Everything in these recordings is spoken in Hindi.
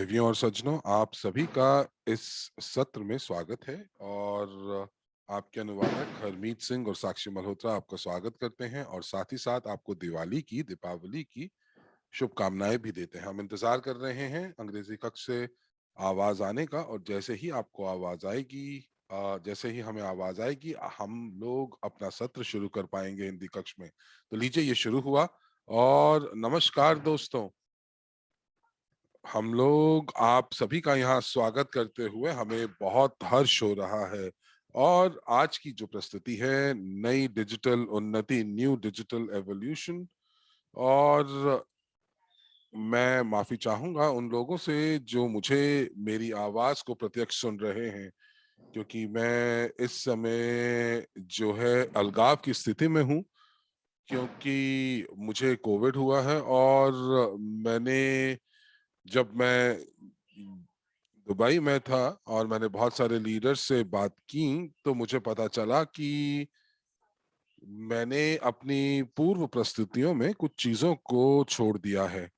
देवियों और सज्जनों, आप सभी का इस सत्र में स्वागत है। और आपके अनुवादक हरमीत सिंह और साक्षी मल्होत्रा आपका स्वागत करते हैं और साथ ही साथ आपको दीपावली की शुभकामनाएं भी देते हैं। हम इंतजार कर रहे हैं अंग्रेजी कक्ष से आवाज आने का, और जैसे ही आपको आवाज आएगी, जैसे ही हमें आवाज आएगी, हम लोग अपना सत्र शुरू कर पाएंगे हिंदी कक्ष में। तो लीजिए, ये शुरू हुआ। और नमस्कार दोस्तों, हम लोग आप सभी का यहाँ स्वागत करते हुए हमें बहुत हर्ष हो रहा है। और आज की जो प्रस्तुति है, नई डिजिटल उन्नति, न्यू डिजिटल एवोल्यूशन। और मैं माफी चाहूंगा उन लोगों से जो मुझे मेरी आवाज को प्रत्यक्ष सुन रहे हैं, क्योंकि मैं इस समय जो है अलगाव की स्थिति में हूँ, क्योंकि मुझे कोविड हुआ है। और मैंने जब मैं दुबई में था और मैंने बहुत सारे लीडर्स से बात की, तो मुझे पता चला कि मैंने अपनी पूर्व प्रस्तुतियों में कुछ चीजों को छोड़ दिया है,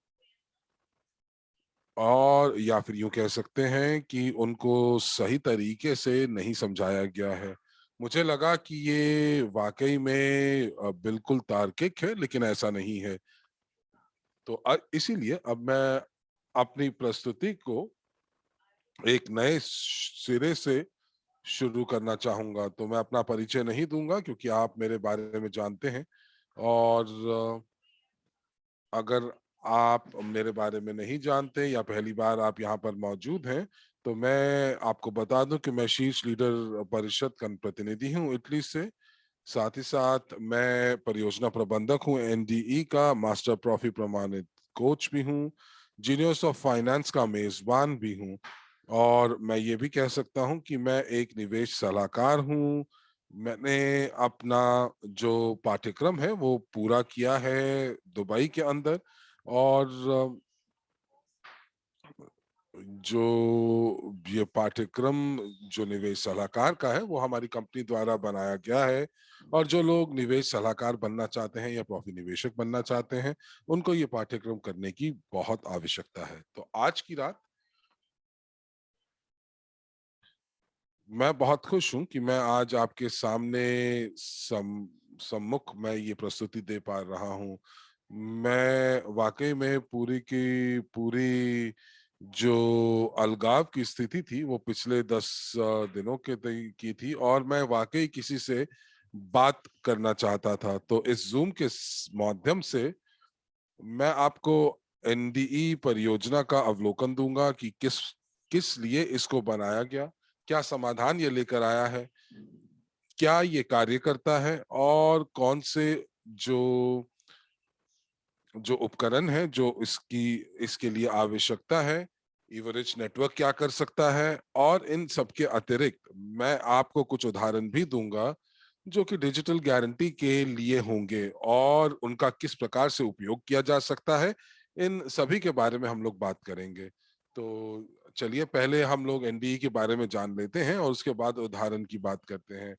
और या फिर यूं कह सकते हैं कि उनको सही तरीके से नहीं समझाया गया है। मुझे लगा कि ये वाकई में बिल्कुल तार्किक है, लेकिन ऐसा नहीं है। तो इसीलिए अब मैं अपनी प्रस्तुति को एक नए सिरे से शुरू करना चाहूंगा। तो मैं अपना परिचय नहीं दूंगा, क्योंकि आप मेरे बारे में जानते हैं। और अगर आप मेरे बारे में नहीं जानते या पहली बार आप यहाँ पर मौजूद हैं, तो मैं आपको बता दूं कि मैं शीर्ष लीडर परिषद का प्रतिनिधि हूँ इटली से। साथ ही साथ मैं परियोजना प्रबंधक हूँ एनडीई का, मास्टर प्रॉफी प्रमाणित कोच भी हूँ, जीनियस ऑफ फाइनेंस का मेजबान भी हूँ। और मैं ये भी कह सकता हूँ कि मैं एक निवेश सलाहकार हूँ। मैंने अपना जो पाठ्यक्रम है वो पूरा किया है दुबई के अंदर। और जो ये पाठ्यक्रम जो निवेश सलाहकार का है, वो हमारी कंपनी द्वारा बनाया गया है। और जो लोग निवेश सलाहकार बनना चाहते हैं या प्रॉफी निवेशक बनना चाहते हैं, उनको ये पाठ्यक्रम करने की बहुत आवश्यकता है। तो आज की रात मैं बहुत खुश हूं कि मैं आज आपके सामने सम्मुख मैं ये प्रस्तुति दे पा रहा हूं। मैं वाकई में पूरी की पूरी जो अलगाव की स्थिति थी, वो पिछले 10 दिनों की थी, और मैं वाकई किसी से बात करना चाहता था। तो इस जूम के माध्यम से मैं आपको एनडीई परियोजना का अवलोकन दूंगा कि किस किस लिए इसको बनाया गया, क्या समाधान ये लेकर आया है, क्या ये कार्य करता है, और कौन से जो जो उपकरण है जो इसकी इसके लिए आवश्यकता है, इवरेज नेटवर्क क्या कर सकता है। और इन सबके अतिरिक्त मैं आपको कुछ उदाहरण भी दूंगा जो कि डिजिटल गारंटी के लिए होंगे और उनका किस प्रकार से उपयोग किया जा सकता है। इन सभी के बारे में हम लोग बात करेंगे। तो चलिए, पहले हम लोग एनडीई के बारे में जान लेते हैं और उसके बाद उदाहरण की बात करते हैं।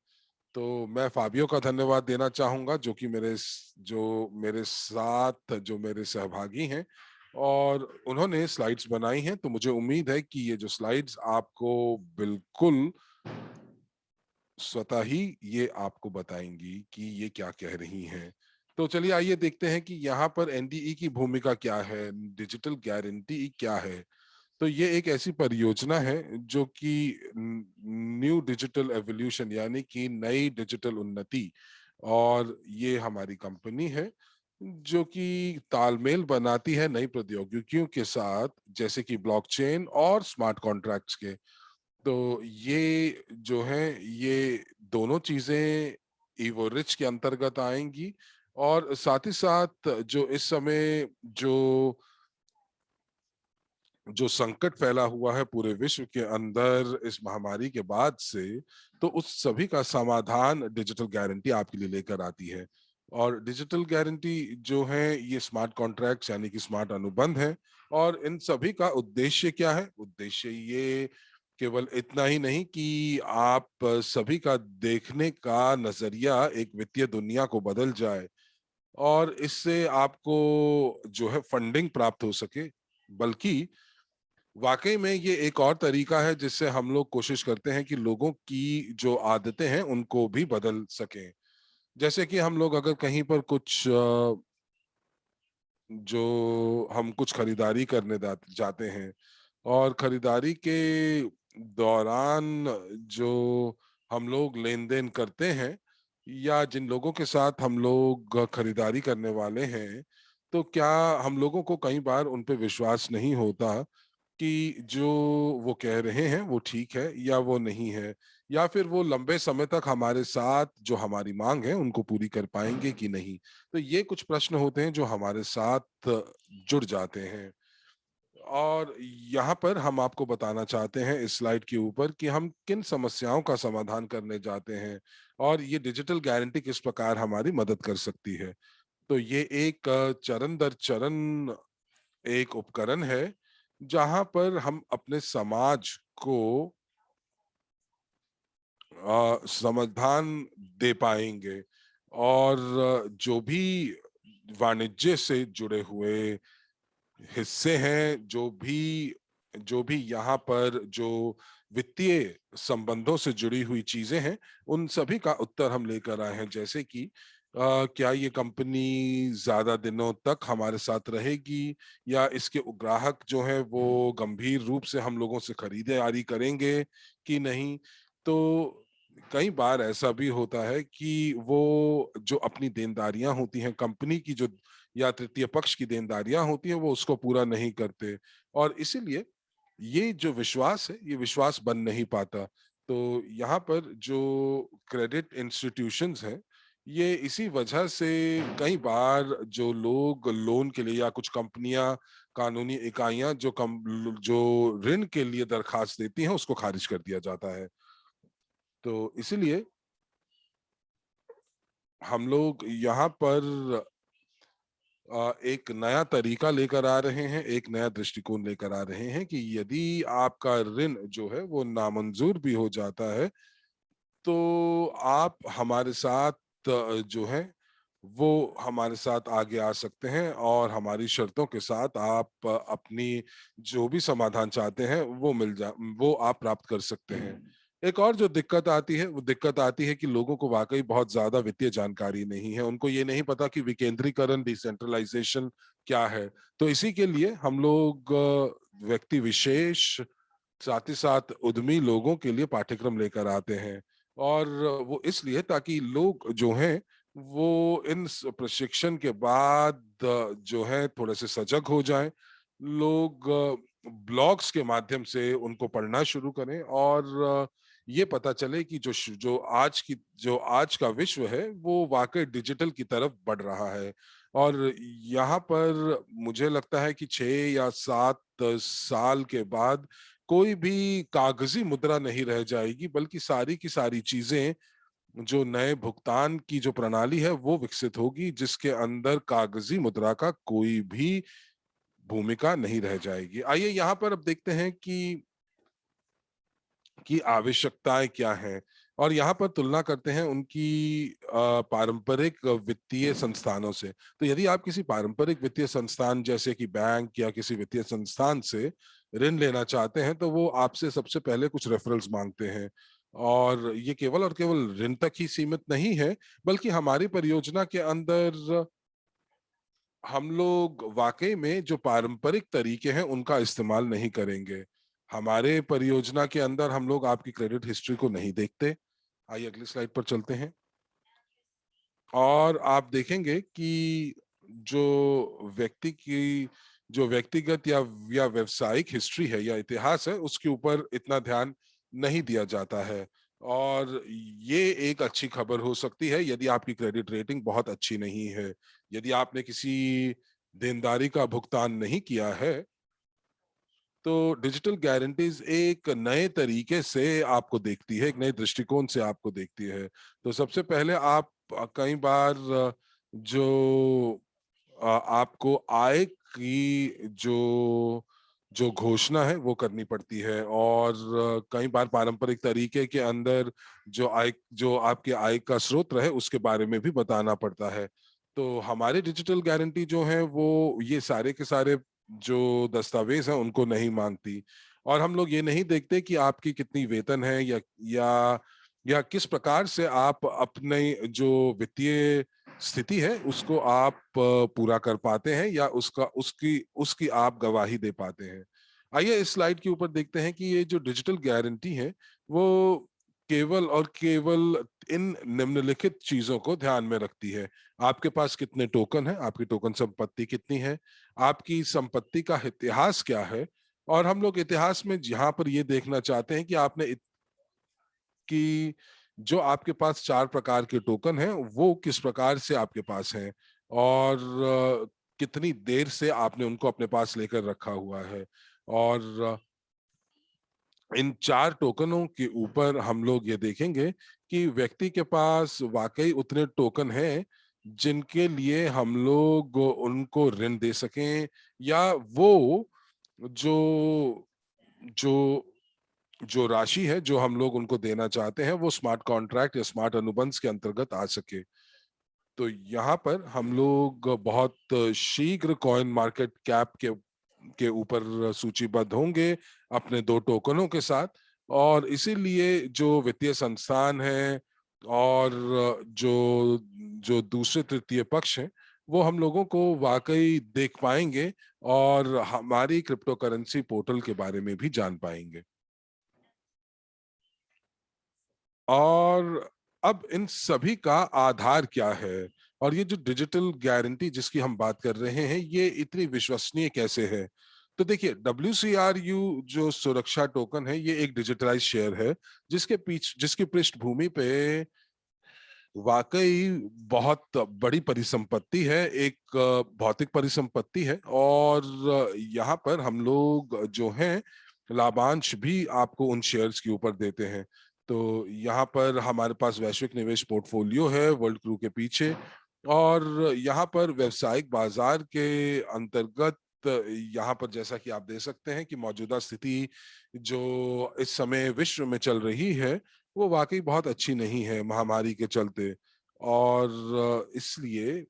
तो मैं फाबियो का धन्यवाद देना चाहूंगा, जो मेरे साथ जो मेरे सहभागी हैं, और उन्होंने स्लाइड्स बनाई हैं। तो मुझे उम्मीद है कि ये जो स्लाइड्स आपको बिल्कुल स्वतः ही ये आपको बताएंगी कि ये क्या कह रही हैं। तो चलिए, आइए देखते हैं कि यहाँ पर एनडीई की भूमिका क्या है, डिजिटल गारंटी क्या है। तो ये एक ऐसी परियोजना है जो कि न्यू डिजिटल एवोल्यूशन, यानी कि नई डिजिटल उन्नति, और ये हमारी कंपनी है जो कि तालमेल बनाती है नई प्रौद्योगिकियों के साथ, जैसे कि ब्लॉकचेन और स्मार्ट कॉन्ट्रैक्ट्स के। तो ये जो है, ये दोनों चीजें इवोरिच के अंतर्गत आएंगी। और साथ ही साथ जो इस समय जो संकट फैला हुआ है पूरे विश्व के अंदर इस महामारी के बाद से, तो उस सभी का समाधान डिजिटल गारंटी आपके लिए लेकर आती है। और डिजिटल गारंटी जो है, ये स्मार्ट कॉन्ट्रैक्ट्स यानी कि स्मार्ट अनुबंध है। और इन सभी का उद्देश्य क्या है? उद्देश्य ये केवल इतना ही नहीं कि आप सभी का देखने का नजरिया एक वित्तीय दुनिया को बदल जाए और इससे आपको जो है फंडिंग प्राप्त हो सके, बल्कि वाकई में ये एक और तरीका है जिससे हम लोग कोशिश करते हैं कि लोगों की जो आदतें हैं उनको भी बदल सकें। जैसे कि हम लोग अगर कहीं पर कुछ जो हम कुछ खरीदारी करने जाते हैं और खरीदारी के दौरान जो हम लोग लेन देन करते हैं या जिन लोगों के साथ हम लोग खरीदारी करने वाले हैं, तो क्या हम लोगों को कई बार उन पे विश्वास नहीं होता कि जो वो कह रहे हैं वो ठीक है या वो नहीं है, या फिर वो लंबे समय तक हमारे साथ जो हमारी मांग है उनको पूरी कर पाएंगे कि नहीं। तो ये कुछ प्रश्न होते हैं जो हमारे साथ जुड़ जाते हैं। और यहाँ पर हम आपको बताना चाहते हैं इस स्लाइड के ऊपर कि हम किन समस्याओं का समाधान करने जाते हैं और ये डिजिटल गारंटी किस प्रकार हमारी मदद कर सकती है। तो ये एक चरण दर चरण एक उपकरण है जहां पर हम अपने समाज को समाधान दे पाएंगे। और जो भी वाणिज्य से जुड़े हुए हिस्से हैं, जो भी यहाँ पर जो वित्तीय संबंधों से जुड़ी हुई चीजें हैं, उन सभी का उत्तर हम लेकर आए हैं। जैसे कि क्या ये कंपनी ज्यादा दिनों तक हमारे साथ रहेगी, या इसके ग्राहक जो है वो गंभीर रूप से हम लोगों से खरीदारी करेंगे कि नहीं। तो कई बार ऐसा भी होता है कि वो जो अपनी देनदारियां होती हैं कंपनी की, जो या तृतीय पक्ष की देनदारियां होती हैं, वो उसको पूरा नहीं करते, और इसीलिए ये जो विश्वास है ये विश्वास बन नहीं पाता। तो यहाँ पर जो क्रेडिट इंस्टीट्यूशंस हैं, ये इसी वजह से कई बार जो लोग लोन के लिए, या कुछ कंपनियां, कानूनी इकाइयां जो ऋण के लिए दरखास्त देती हैं उसको खारिज कर दिया जाता है। तो इसीलिए हम लोग यहाँ पर एक नया तरीका लेकर आ रहे हैं, एक नया दृष्टिकोण लेकर आ रहे हैं कि यदि आपका ऋण जो है वो नामंजूर भी हो जाता है, तो आप हमारे साथ जो है वो हमारे साथ आगे आ सकते हैं और हमारी शर्तों के साथ आप अपनी जो भी समाधान चाहते हैं वो आप प्राप्त कर सकते हैं। एक और जो दिक्कत आती है वो दिक्कत आती है कि लोगों को वाकई बहुत ज्यादा वित्तीय जानकारी नहीं है, उनको ये नहीं पता कि विकेंद्रीकरण, डिसेंट्रलाइजेशन क्या है। तो इसी के लिए हम लोग व्यक्ति विशेष, साथ ही साथ उद्यमी लोगों के लिए पाठ्यक्रम लेकर आते हैं। और वो इसलिए ताकि लोग जो हैं वो इन प्रशिक्षण के बाद जो है थोड़े से सजग हो जाएं। लोग ब्लॉग्स के माध्यम से उनको पढ़ना शुरू करें और ये पता चले कि जो आज का विश्व है वो वाकई डिजिटल की तरफ बढ़ रहा है। और यहाँ पर मुझे लगता है कि 6 या 7 साल के बाद कोई भी कागजी मुद्रा नहीं रह जाएगी, बल्कि सारी की सारी चीजें, जो नए भुगतान की जो प्रणाली है वो विकसित होगी, जिसके अंदर कागजी मुद्रा का कोई भी भूमिका नहीं रह जाएगी। आइए यहाँ पर अब देखते हैं कि आवश्यकताएं क्या हैं, और यहाँ पर तुलना करते हैं उनकी पारंपरिक वित्तीय संस्थानों से। तो यदि आप किसी पारंपरिक वित्तीय संस्थान जैसे कि बैंक या किसी वित्तीय संस्थान से ऋण लेना चाहते हैं, तो वो आपसे सबसे पहले कुछ रेफरल्स मांगते हैं। और ये केवल और केवल ऋण तक ही सीमित नहीं है, बल्कि हमारी परियोजना के अंदर हम लोग वाकई में जो पारंपरिक तरीके हैं उनका इस्तेमाल नहीं करेंगे। हमारे परियोजना के अंदर हम लोग आपकी क्रेडिट हिस्ट्री को नहीं देखते। आइए अगली स्लाइड पर चलते हैं। और आप देखेंगे कि व्यक्ति की जो व्यक्तिगत या व्यवसायिक हिस्ट्री है या इतिहास है, उसके ऊपर इतना ध्यान नहीं दिया जाता है। और ये एक अच्छी खबर हो सकती है यदि आपकी क्रेडिट रेटिंग बहुत अच्छी नहीं है। यदि आपने किसी देनदारी का भुगतान नहीं किया है, तो डिजिटल गारंटीज एक नए तरीके से आपको देखती है, एक नए दृष्टिकोण से आपको देखती है। तो सबसे पहले आप कई बार जो आपको आय की जो जो घोषणा है वो करनी पड़ती है, और कई बार पारंपरिक तरीके के अंदर जो आपके आय का स्रोत है उसके बारे में भी बताना पड़ता है। तो हमारे डिजिटल गारंटी जो है वो ये सारे के सारे जो दस्तावेज हैं उनको नहीं मांगती। और हम लोग ये नहीं देखते कि आपकी कितनी वेतन है या किस प्रकार से आप अपने जो वित्तीय स्थिति है उसको आप पूरा कर पाते हैं या उसका उसकी उसकी आप गवाही दे पाते हैं। आइए इस स्लाइड के ऊपर देखते हैं कि ये जो डिजिटल गारंटी है वो केवल और केवल इन निम्नलिखित चीजों को ध्यान में रखती है। आपके पास कितने टोकन है, आपकी टोकन संपत्ति कितनी है, आपकी संपत्ति का इतिहास क्या है। और हम लोग इतिहास में यहाँ पर ये देखना चाहते हैं कि कि जो आपके पास 4 प्रकार के टोकन हैं वो किस प्रकार से आपके पास हैं और कितनी देर से आपने उनको अपने पास लेकर रखा हुआ है। और इन 4 टोकनों के ऊपर हम लोग ये देखेंगे कि व्यक्ति के पास वाकई उतने टोकन हैं जिनके लिए हम लोग उनको ऋण दे सकें, या वो जो जो जो राशि है जो हम लोग उनको देना चाहते हैं वो स्मार्ट कॉन्ट्रैक्ट या स्मार्ट अनुबंध के अंतर्गत आ सके। तो यहाँ पर हम लोग बहुत शीघ्र कॉइन मार्केट कैप के ऊपर सूचीबद्ध होंगे अपने 2 टोकनों के साथ। और इसीलिए जो वित्तीय संस्थान है और जो जो दूसरे तृतीय पक्ष हैं वो हम लोगों को वाकई देख पाएंगे और हमारी क्रिप्टो करेंसी पोर्टल के बारे में भी जान पाएंगे। और अब इन सभी का आधार क्या है, और ये जो डिजिटल गारंटी जिसकी हम बात कर रहे हैं ये इतनी विश्वसनीय कैसे है। तो देखिए WCRU जो सुरक्षा टोकन है ये एक डिजिटलाइज शेयर है जिसकी पृष्ठभूमि पे वाकई बहुत बड़ी परिसंपत्ति है, एक भौतिक परिसंपत्ति है। और यहाँ पर हम लोग जो हैं लाभांश भी आपको उन शेयर्स के ऊपर देते हैं। तो यहाँ पर हमारे पास वैश्विक निवेश पोर्टफोलियो है वर्ल्ड क्रू के पीछे। और यहाँ पर व्यवसायिक बाजार के अंतर्गत यहाँ पर जैसा कि आप देख सकते हैं कि मौजूदा स्थिति जो इस समय विश्व में चल रही है वो वाकई बहुत अच्छी नहीं है महामारी के चलते। और इसलिए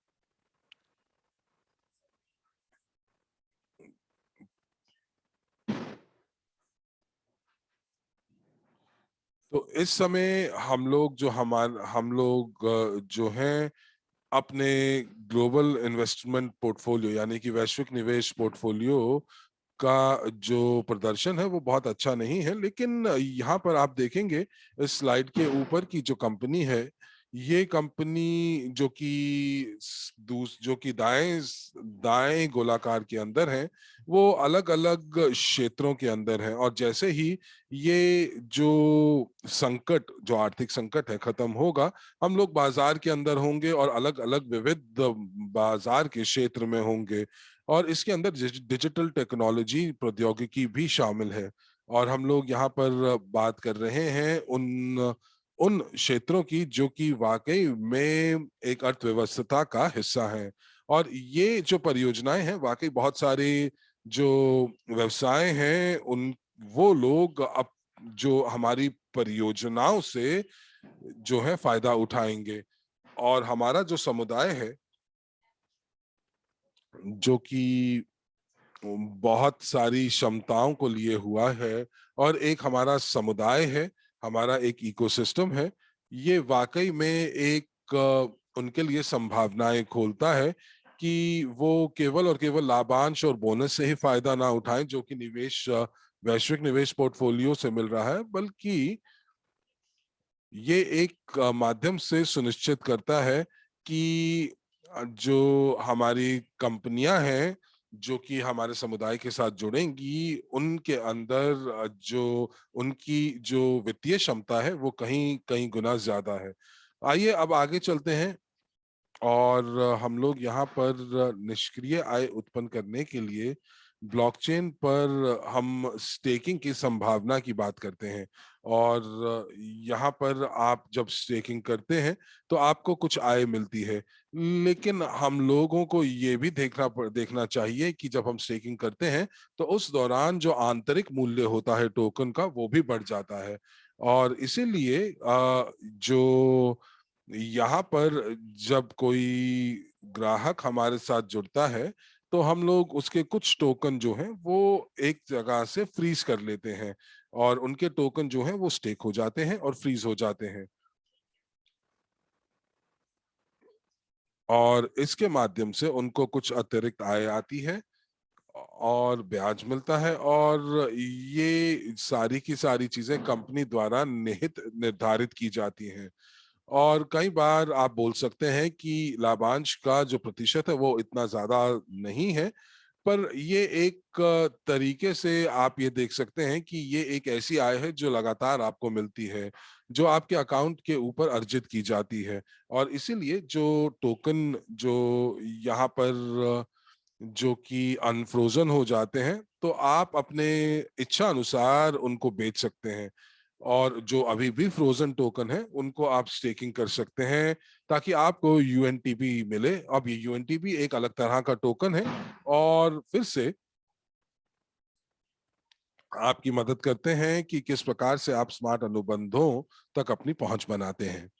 तो इस समय हम लोग जो हैं अपने ग्लोबल इन्वेस्टमेंट पोर्टफोलियो यानी कि वैश्विक निवेश पोर्टफोलियो का जो प्रदर्शन है वो बहुत अच्छा नहीं है। लेकिन यहाँ पर आप देखेंगे इस स्लाइड के ऊपर की जो कंपनी है ये कंपनी जो कि दाएं दाएं गोलाकार के अंदर है वो अलग अलग क्षेत्रों के अंदर है। और जैसे ही ये जो जो आर्थिक संकट है खत्म होगा हम लोग बाजार के अंदर होंगे और अलग अलग विविध बाजार के क्षेत्र में होंगे। और इसके अंदर डिजिटल टेक्नोलॉजी प्रौद्योगिकी भी शामिल है। और हम लोग यहाँ पर बात कर रहे हैं उन उन क्षेत्रों की जो कि वाकई में एक अर्थव्यवस्था का हिस्सा है। और ये जो परियोजनाएं हैं वाकई बहुत सारे जो व्यवसाय हैं उन वो लोग अब जो हमारी परियोजनाओं से जो है फायदा उठाएंगे। और हमारा जो समुदाय है जो कि बहुत सारी क्षमताओं को लिए हुआ है और एक हमारा समुदाय है, हमारा एक इकोसिस्टम है, ये वाकई में एक उनके लिए संभावनाएं खोलता है कि वो केवल और केवल लाभांश और बोनस से ही फायदा ना उठाएं जो कि वैश्विक निवेश पोर्टफोलियो से मिल रहा है, बल्कि ये एक माध्यम से सुनिश्चित करता है कि जो हमारी कंपनियां हैं जो कि हमारे समुदाय के साथ जुड़ेंगी उनके अंदर उनकी जो वित्तीय क्षमता है वो कहीं कहीं गुना ज्यादा है। आइए अब आगे चलते हैं और हम लोग यहाँ पर निष्क्रिय आय उत्पन्न करने के लिए ब्लॉकचेन पर हम स्टेकिंग की संभावना की बात करते हैं। और यहाँ पर आप जब स्टेकिंग करते हैं तो आपको कुछ आय मिलती है। लेकिन हम लोगों को ये भी देखना चाहिए कि जब हम स्टेकिंग करते हैं तो उस दौरान जो आंतरिक मूल्य होता है टोकन का वो भी बढ़ जाता है। और इसीलिए जो यहाँ पर जब कोई ग्राहक हमारे साथ जुड़ता है तो हम लोग उसके कुछ टोकन जो हैं वो एक जगह से फ्रीज कर लेते हैं, और उनके टोकन जो हैं वो स्टेक हो जाते हैं और फ्रीज हो जाते हैं, और इसके माध्यम से उनको कुछ अतिरिक्त आय आती है और ब्याज मिलता है। और ये सारी की सारी चीजें कंपनी द्वारा निहित निर्धारित की जाती हैं। और कई बार आप बोल सकते हैं कि लाभांश का जो प्रतिशत है वो इतना ज्यादा नहीं है, पर ये एक तरीके से आप ये देख सकते हैं कि ये एक ऐसी आय है जो लगातार आपको मिलती है, जो आपके अकाउंट के ऊपर अर्जित की जाती है। और इसीलिए जो टोकन जो यहाँ पर जो कि अनफ्रोजन हो जाते हैं, तो आप अपने इच्छा अनुसार उनको बेच सकते हैं, और जो अभी भी फ्रोजन टोकन है उनको आप स्टेकिंग कर सकते हैं, ताकि आपको यूएनटीपी मिले। अब ये यूएनटीपी एक अलग तरह का टोकन है, और फिर से आपकी मदद करते हैं कि किस प्रकार से आप स्मार्ट अनुबंधों तक अपनी पहुंच बनाते हैं।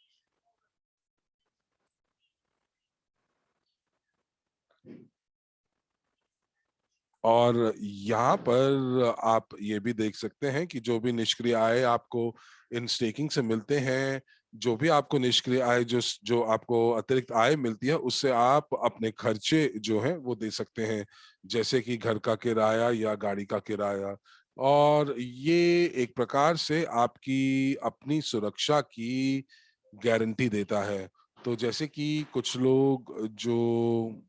और यहाँ पर आप ये भी देख सकते हैं कि जो भी निष्क्रिय आय आपको इन स्टेकिंग से मिलते हैं, जो भी आपको निष्क्रिय आय जो जो आपको अतिरिक्त आय मिलती है, उससे आप अपने खर्चे जो हैं वो दे सकते हैं, जैसे कि घर का किराया या गाड़ी का किराया। और ये एक प्रकार से आपकी अपनी सुरक्षा की गारंटी देता है। तो जैसे कि कुछ लोग जो,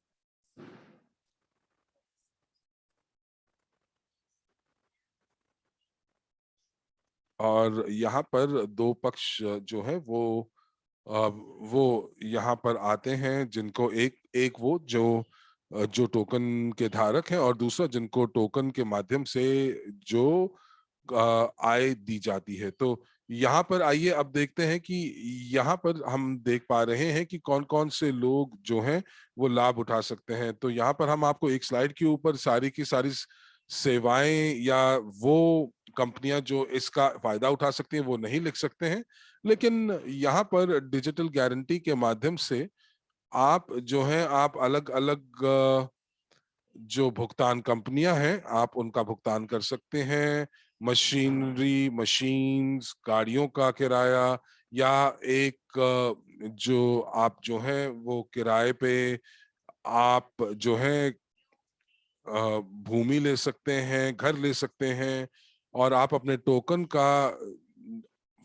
और यहाँ पर दो पक्ष जो है वो यहाँ पर आते हैं, जिनको एक एक वो जो टोकन के धारक हैं, और दूसरा जिनको टोकन के माध्यम से जो आय दी जाती है। तो यहाँ पर आइए अब देखते हैं कि यहाँ पर हम देख पा रहे हैं कि कौन कौन से लोग जो हैं वो लाभ उठा सकते हैं। तो यहाँ पर हम आपको एक स्लाइड के ऊपर सारी की सारी सेवाएं या वो कंपनियां जो इसका फायदा उठा सकती हैं वो नहीं लिख सकते हैं, लेकिन यहाँ पर डिजिटल गारंटी के माध्यम से आप जो है आप अलग अलग जो भुगतान कंपनियां हैं आप उनका भुगतान कर सकते हैं। मशीनरी, मशीन्स, गाड़ियों का किराया, या एक जो आप जो है वो किराए पे आप जो है भूमि ले सकते हैं, घर ले सकते हैं, और आप अपने टोकन का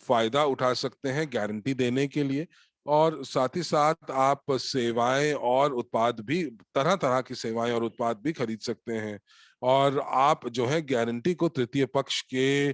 फायदा उठा सकते हैं गारंटी देने के लिए। और साथ ही साथ आप सेवाएं और उत्पाद भी, तरह तरह की सेवाएं और उत्पाद भी खरीद सकते हैं, और आप जो है गारंटी को तृतीय पक्ष के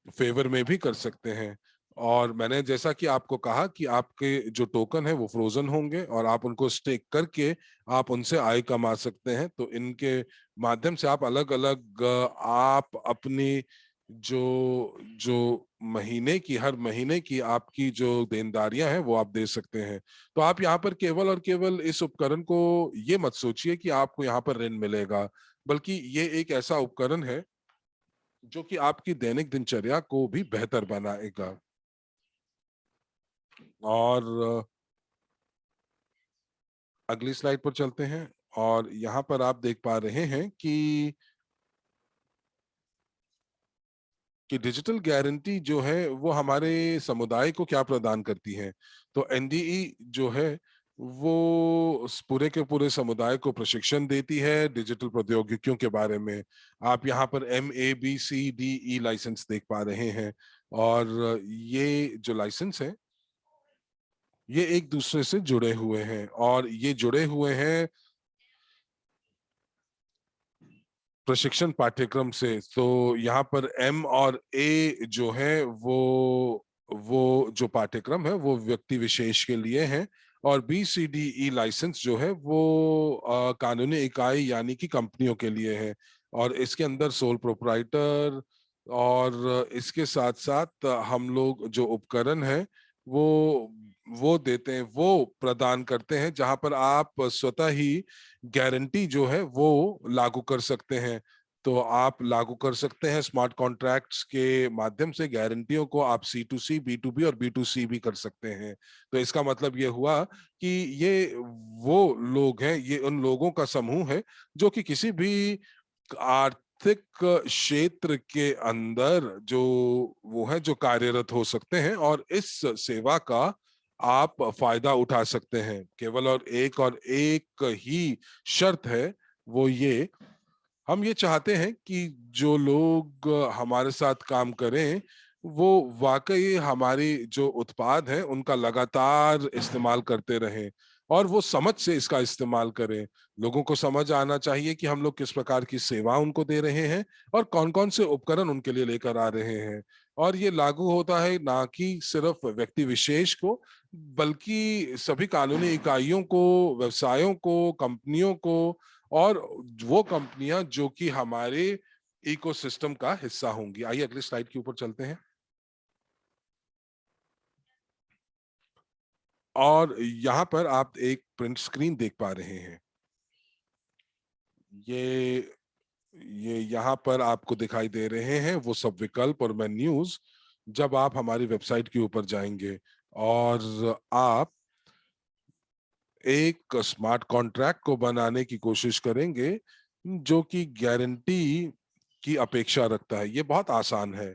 फेवर में भी कर सकते हैं। और मैंने जैसा कि आपको कहा कि आपके जो टोकन है वो फ्रोजन होंगे, और आप उनको स्टेक करके आप उनसे आय कमा सकते हैं। तो इनके माध्यम से आप अलग अलग आप अपनी जो जो महीने की, हर महीने की आपकी जो देनदारियां हैं वो आप दे सकते हैं। तो आप यहाँ पर केवल और केवल इस उपकरण को ये मत सोचिए कि आपको यहाँ पर ऋण मिलेगा, बल्कि ये एक ऐसा उपकरण है जो कि आपकी दैनिक दिनचर्या को भी बेहतर बनाएगा। और अगली स्लाइड पर चलते हैं, और यहाँ पर आप देख पा रहे हैं कि डिजिटल गारंटी जो है वो हमारे समुदाय को क्या प्रदान करती है। तो एनडीई जो है वो पूरे के पूरे समुदाय को प्रशिक्षण देती है डिजिटल प्रौद्योगिकियों के बारे में। आप यहाँ पर MABCDE लाइसेंस देख पा रहे हैं, और ये जो लाइसेंस है ये एक दूसरे से जुड़े हुए हैं, और ये जुड़े हुए हैं प्रशिक्षण पाठ्यक्रम से। तो यहाँ पर M और A जो है वो जो पाठ्यक्रम है वो व्यक्ति विशेष के लिए है, और BCDE लाइसेंस जो है वो कानूनी इकाई यानी कि कंपनियों के लिए है। और इसके अंदर सोल प्रोप्राइटर, और इसके साथ साथ हम लोग जो उपकरण है वो वो देते हैं, वो प्रदान करते हैं, जहां पर आप स्वतः ही गारंटी जो है वो लागू कर सकते हैं। तो आप लागू कर सकते हैं स्मार्ट कॉन्ट्रैक्ट्स के माध्यम से। गारंटियों को आप C2C, B2B और B2C भी कर सकते हैं। तो इसका मतलब ये हुआ कि ये वो लोग हैं, ये उन लोगों का समूह है जो कि किसी भी आर्थिक क्षेत्र के अंदर जो वो है जो कार्यरत हो सकते हैं और इस सेवा का आप फायदा उठा सकते हैं। केवल और एक ही शर्त है, वो ये, हम ये चाहते हैं कि जो लोग हमारे साथ काम करें वो वाकई हमारी जो उत्पाद है उनका लगातार इस्तेमाल करते रहें और वो समझ से इसका इस्तेमाल करें। लोगों को समझ आना चाहिए कि हम लोग किस प्रकार की सेवा उनको दे रहे हैं और कौन कौन से उपकरण उनके लिए लेकर आ रहे हैं। और ये लागू होता है ना कि सिर्फ व्यक्ति विशेष को, बल्कि सभी कानूनी इकाइयों को, व्यवसायों को, कंपनियों को, और वो कंपनियां जो कि हमारे इकोसिस्टम का हिस्सा होंगी। आइए अगले स्लाइड के ऊपर चलते हैं। और यहां पर आप एक प्रिंट स्क्रीन देख पा रहे हैं। ये ये यहाँ पर आपको दिखाई दे रहे हैं वो सब विकल्प और मेन्यूज। जब आप हमारी वेबसाइट के ऊपर जाएंगे और आप एक स्मार्ट कॉन्ट्रैक्ट को बनाने की कोशिश करेंगे जो कि गारंटी की अपेक्षा रखता है, ये बहुत आसान है।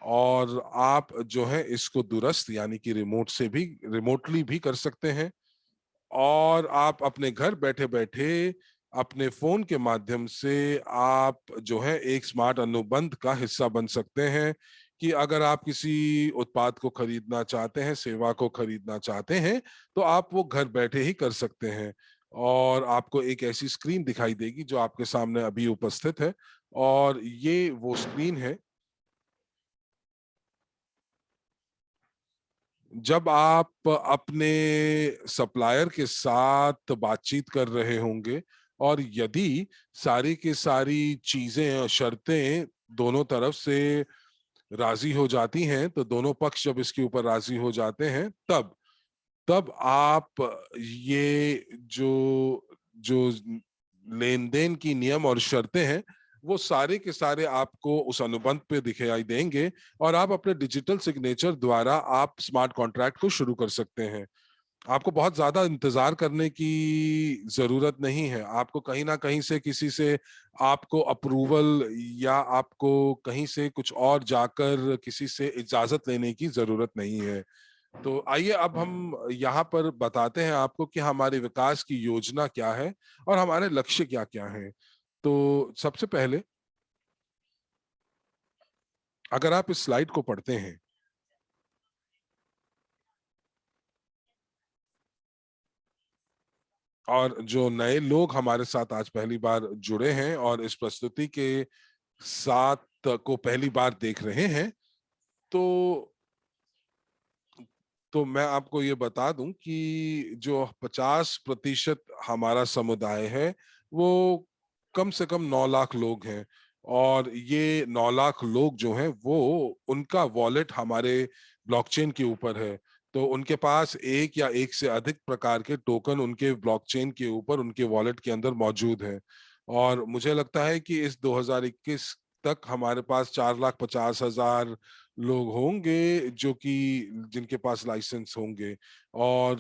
और आप जो है इसको दूरस्थ यानी कि रिमोटली भी कर सकते हैं। और आप अपने घर बैठे बैठे अपने फोन के माध्यम से आप जो है एक स्मार्ट अनुबंध का हिस्सा बन सकते हैं कि अगर आप किसी उत्पाद को खरीदना चाहते हैं, सेवा को खरीदना चाहते हैं, तो आप वो घर बैठे ही कर सकते हैं। और आपको एक ऐसी स्क्रीन दिखाई देगी जो आपके सामने अभी उपस्थित है, और ये वो स्क्रीन है। जब आप अपने सप्लायर के साथ बातचीत कर रहे होंगे और यदि सारी की सारी चीजें और शर्तें दोनों तरफ से राजी हो जाती हैं, तो दोनों पक्ष जब इसके ऊपर राजी हो जाते हैं, तब तब आप ये जो जो लेन देन की नियम और शर्तें हैं वो सारे के सारे आपको उस अनुबंध पे दिखाई देंगे और आप अपने डिजिटल सिग्नेचर द्वारा आप स्मार्ट कॉन्ट्रैक्ट को शुरू कर सकते हैं। आपको बहुत ज्यादा इंतजार करने की जरूरत नहीं है। आपको कहीं ना कहीं से किसी से आपको अप्रूवल या आपको कहीं से कुछ और जाकर किसी से इजाजत लेने की जरूरत नहीं है। तो आइए अब हम यहाँ पर बताते हैं आपको कि हमारे विकास की योजना क्या है और हमारे लक्ष्य क्या क्या हैं। तो सबसे पहले अगर आप इस स्लाइड को पढ़ते हैं, और जो नए लोग हमारे साथ आज पहली बार जुड़े हैं और इस प्रस्तुति के साथ को पहली बार देख रहे हैं, तो मैं आपको ये बता दूं कि जो 50% हमारा समुदाय है वो कम से कम 9 लाख लोग हैं। और ये 9 लाख लोग जो हैं वो उनका वॉलेट हमारे ब्लॉकचेन के ऊपर है। तो उनके पास एक या एक से अधिक प्रकार के टोकन उनके ब्लॉकचेन के ऊपर उनके वॉलेट के अंदर मौजूद है। और मुझे लगता है कि इस 2021 तक हमारे पास 4,50,000 लोग होंगे जो कि जिनके पास लाइसेंस होंगे। और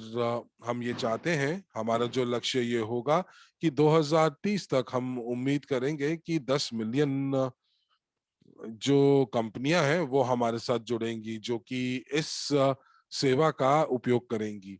हम ये चाहते हैं, हमारा जो लक्ष्य ये होगा कि 2030 तक हम उम्मीद करेंगे कि 10 मिलियन जो कंपनियां हैं वो हमारे साथ जुड़ेंगी जो कि इस सेवा का उपयोग करेंगी।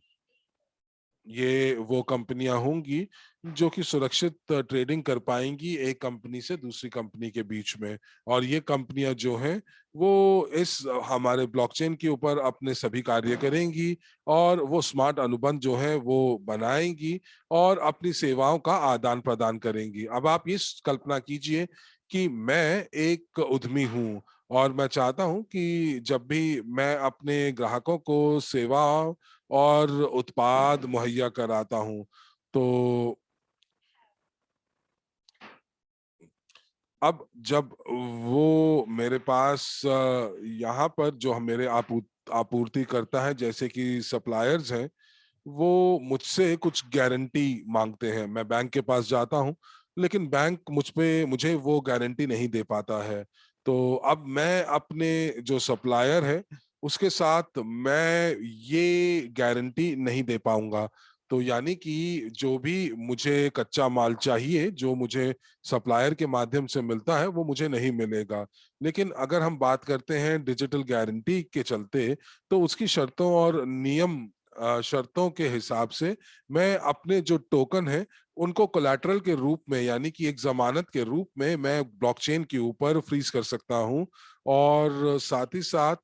ये वो कंपनियां होंगी जो कि सुरक्षित ट्रेडिंग कर पाएंगी एक कंपनी से दूसरी कंपनी के बीच में। और ये कंपनियां जो हैं वो इस हमारे ब्लॉकचेन के ऊपर अपने सभी कार्य करेंगी और वो स्मार्ट अनुबंध जो है वो बनाएंगी और अपनी सेवाओं का आदान प्रदान करेंगी। अब आप ये कल्पना कीजिए कि मैं एक उद्यमी हूँ और मैं चाहता हूं कि जब भी मैं अपने ग्राहकों को सेवा और उत्पाद मुहैया कराता हूं, तो अब जब वो मेरे पास यहाँ पर जो मेरे आपूर्ति करता है जैसे कि सप्लायर्स हैं, वो मुझसे कुछ गारंटी मांगते हैं। मैं बैंक के पास जाता हूँ लेकिन बैंक मुझे वो गारंटी नहीं दे पाता है। तो अब मैं अपने जो सप्लायर है उसके साथ मैं ये गारंटी नहीं दे पाऊंगा। तो यानी कि जो भी मुझे कच्चा माल चाहिए जो मुझे सप्लायर के माध्यम से मिलता है वो मुझे नहीं मिलेगा। लेकिन अगर हम बात करते हैं डिजिटल गारंटी के चलते, तो उसकी शर्तों और नियम शर्तों के हिसाब से मैं अपने जो टोकन है उनको कोलैटरल के रूप में यानी कि एक जमानत के रूप में मैं ब्लॉकचेन के ऊपर फ्रीज कर सकता हूं। और साथ ही साथ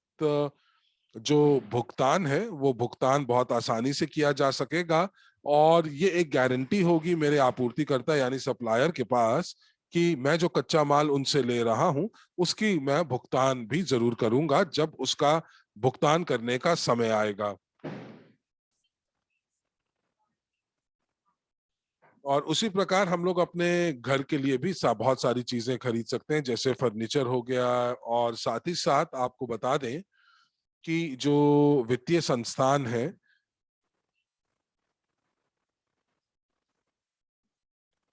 जो भुगतान है वो भुगतान बहुत आसानी से किया जा सकेगा। और ये एक गारंटी होगी मेरे आपूर्तिकर्ता यानी सप्लायर के पास कि मैं जो कच्चा माल उनसे ले रहा हूं उसकी मैं भुगतान भी जरूर करूंगा जब उसका भुगतान करने का समय आएगा। और उसी प्रकार हम लोग अपने घर के लिए भी बहुत सारी चीजें खरीद सकते हैं जैसे फर्नीचर हो गया। और साथ ही साथ आपको बता दें कि जो वित्तीय संस्थान है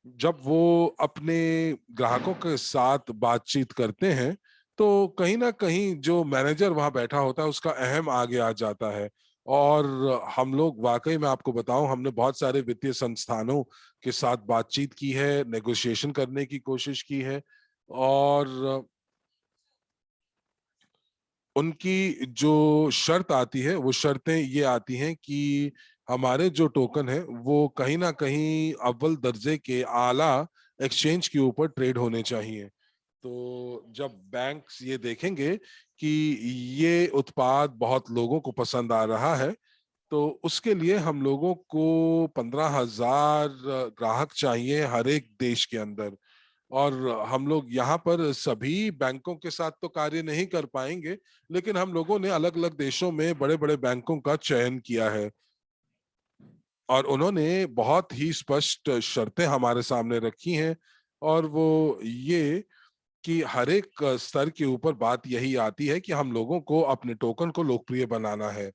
जब वो अपने ग्राहकों के साथ बातचीत करते हैं तो कहीं ना कहीं जो मैनेजर वहां बैठा होता है उसका अहम आगे आ जाता है। और हम लोग वाकई में आपको बताऊं हमने बहुत सारे वित्तीय संस्थानों के साथ बातचीत की है, नेगोशिएशन करने की कोशिश की है। और उनकी जो शर्त आती है वो शर्तें ये आती हैं कि हमारे जो टोकन है वो कहीं ना कहीं अव्वल दर्जे के आला एक्सचेंज के ऊपर ट्रेड होने चाहिए। तो जब बैंक्स ये देखेंगे कि ये उत्पाद बहुत लोगों को पसंद आ रहा है तो उसके लिए हम लोगों को 15,000 ग्राहक चाहिए हर एक देश के अंदर। और हम लोग यहाँ पर सभी बैंकों के साथ तो कार्य नहीं कर पाएंगे, लेकिन हम लोगों ने अलग अलग देशों में बड़े बड़े बैंकों का चयन किया है। और उन्होंने बहुत ही स्पष्ट शर्तें हमारे सामने रखी हैं। और वो ये कि हर एक स्तर के ऊपर बात यही आती है कि हम लोगों को अपने टोकन को लोकप्रिय बनाना है।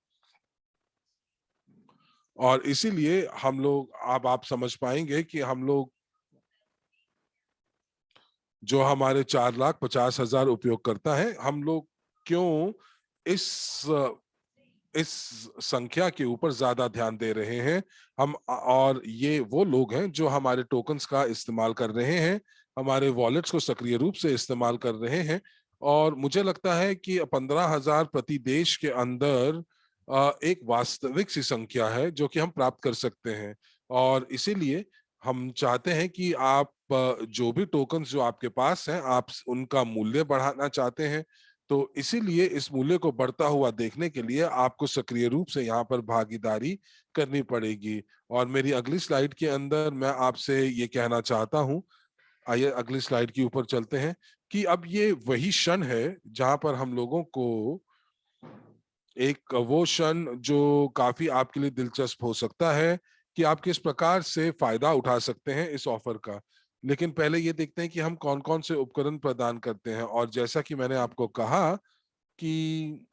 और इसीलिए हम लोग अब आप समझ पाएंगे कि हम लोग जो हमारे 4,50,000 उपयोगकर्ता हैं हम लोग क्यों इस इस संख्या के ऊपर ज्यादा ध्यान दे रहे हैं। और ये वो लोग हैं जो हमारे टोकन्स का इस्तेमाल कर रहे हैं, हमारे वॉलेट्स को सक्रिय रूप से इस्तेमाल कर रहे हैं। और मुझे लगता है कि 15,000 प्रति देश के अंदर एक वास्तविक सी संख्या है जो कि हम प्राप्त कर सकते हैं। और इसीलिए हम चाहते हैं कि आप जो भी टोकन्स जो आपके पास हैं आप उनका मूल्य बढ़ाना चाहते हैं। तो इसीलिए इस मूल्य को बढ़ता हुआ देखने के लिए आपको सक्रिय रूप से यहाँ पर भागीदारी करनी पड़ेगी। और मेरी अगली स्लाइड के अंदर मैं आपसे ये कहना चाहता हूँ, आइए अगली स्लाइड के ऊपर चलते हैं, कि अब ये वही क्षण है जहां पर हम लोगों को एक वो क्षण जो काफी आपके लिए दिलचस्प हो सकता है कि आप किस प्रकार से फायदा उठा सकते हैं इस ऑफर का। लेकिन पहले ये देखते हैं कि हम कौन कौन से उपकरण प्रदान करते हैं। और जैसा कि मैंने आपको कहा कि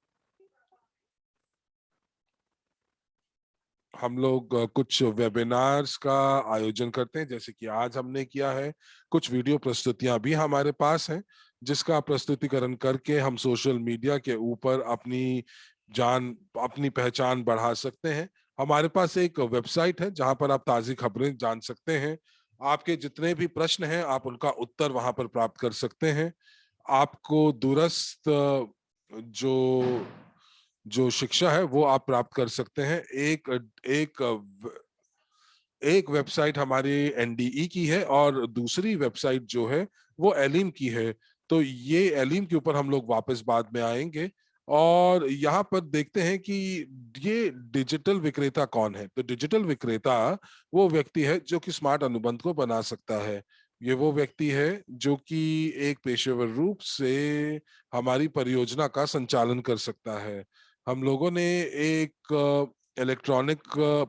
हम लोग कुछ वेबिनार्स का आयोजन करते हैं जैसे कि आज हमने किया है। कुछ वीडियो प्रस्तुतियां भी हमारे पास हैं जिसका प्रस्तुतिकरण करके हम सोशल मीडिया के ऊपर अपनी पहचान बढ़ा सकते हैं। हमारे पास एक वेबसाइट है जहां पर आप ताज़ी खबरें जान सकते हैं। आपके जितने भी प्रश्न हैं आप उनका उत्तर वहां पर प्राप्त कर सकते हैं। आपको दूरस्थ जो जो शिक्षा है वो आप प्राप्त कर सकते हैं। एक एक वेबसाइट हमारी एनडीई की है और दूसरी वेबसाइट जो है वो एलिम की है। तो ये एलिम के ऊपर हम लोग वापस बाद में आएंगे। और यहाँ पर देखते हैं कि ये डिजिटल विक्रेता कौन है। तो डिजिटल विक्रेता वो व्यक्ति है जो कि स्मार्ट अनुबंध को बना सकता है। ये वो व्यक्ति है जो कि एक पेशेवर रूप से हमारी परियोजना का संचालन कर सकता है। हम लोगों ने एक इलेक्ट्रॉनिक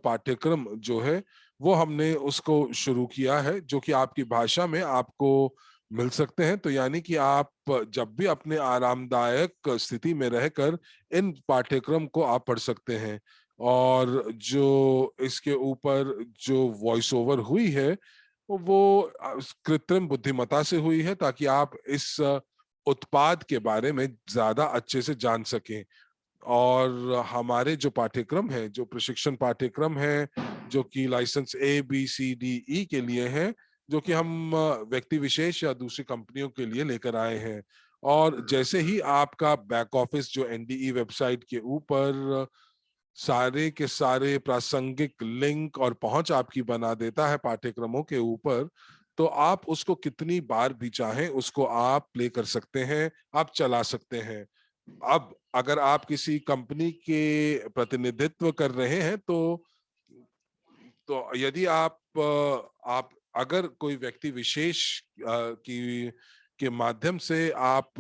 पाठ्यक्रम जो है वो हमने उसको शुरू किया है जो कि आपकी भाषा में आपको मिल सकते हैं। तो यानी कि आप जब भी अपने आरामदायक स्थिति में रहकर इन पाठ्यक्रम को आप पढ़ सकते हैं। और जो इसके ऊपर जो वॉइस ओवर हुई है वो कृत्रिम बुद्धिमत्ता से हुई है, ताकि आप इस उत्पाद के बारे में ज्यादा अच्छे से जान सकें। और हमारे जो पाठ्यक्रम है, जो प्रशिक्षण पाठ्यक्रम है, जो कि लाइसेंस ABCDE के लिए है, जो कि हम व्यक्ति विशेष या दूसरी कंपनियों के लिए लेकर आए हैं। और जैसे ही आपका बैक ऑफिस जो NDE वेबसाइट के ऊपर सारे के सारे प्रासंगिक लिंक और पहुंच आपकी बना देता है पाठ्यक्रमों के ऊपर, तो आप उसको कितनी बार भी चाहें उसको आप प्ले कर सकते हैं, आप चला सकते हैं। अब अगर आप किसी कंपनी के प्रतिनिधित्व कर रहे हैं, तो यदि आप अगर कोई व्यक्ति विशेष की के माध्यम से आप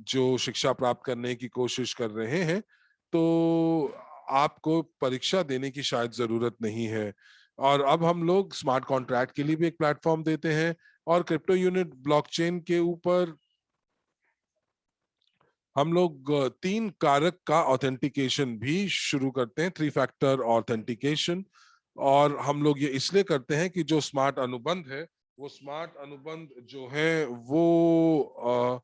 जो शिक्षा प्राप्त करने की कोशिश कर रहे हैं, तो आपको परीक्षा देने की शायद जरूरत नहीं है। और अब हम लोग स्मार्ट कॉन्ट्रैक्ट के लिए भी एक प्लेटफॉर्म देते हैं, और क्रिप्टो यूनिट ब्लॉकचेन के ऊपर हम लोग 3 कारक का ऑथेंटिकेशन भी शुरू करते हैं, 3 फैक्टर ऑथेंटिकेशन। और हम लोग ये इसलिए करते हैं कि जो स्मार्ट अनुबंध है, वो स्मार्ट अनुबंध जो है वो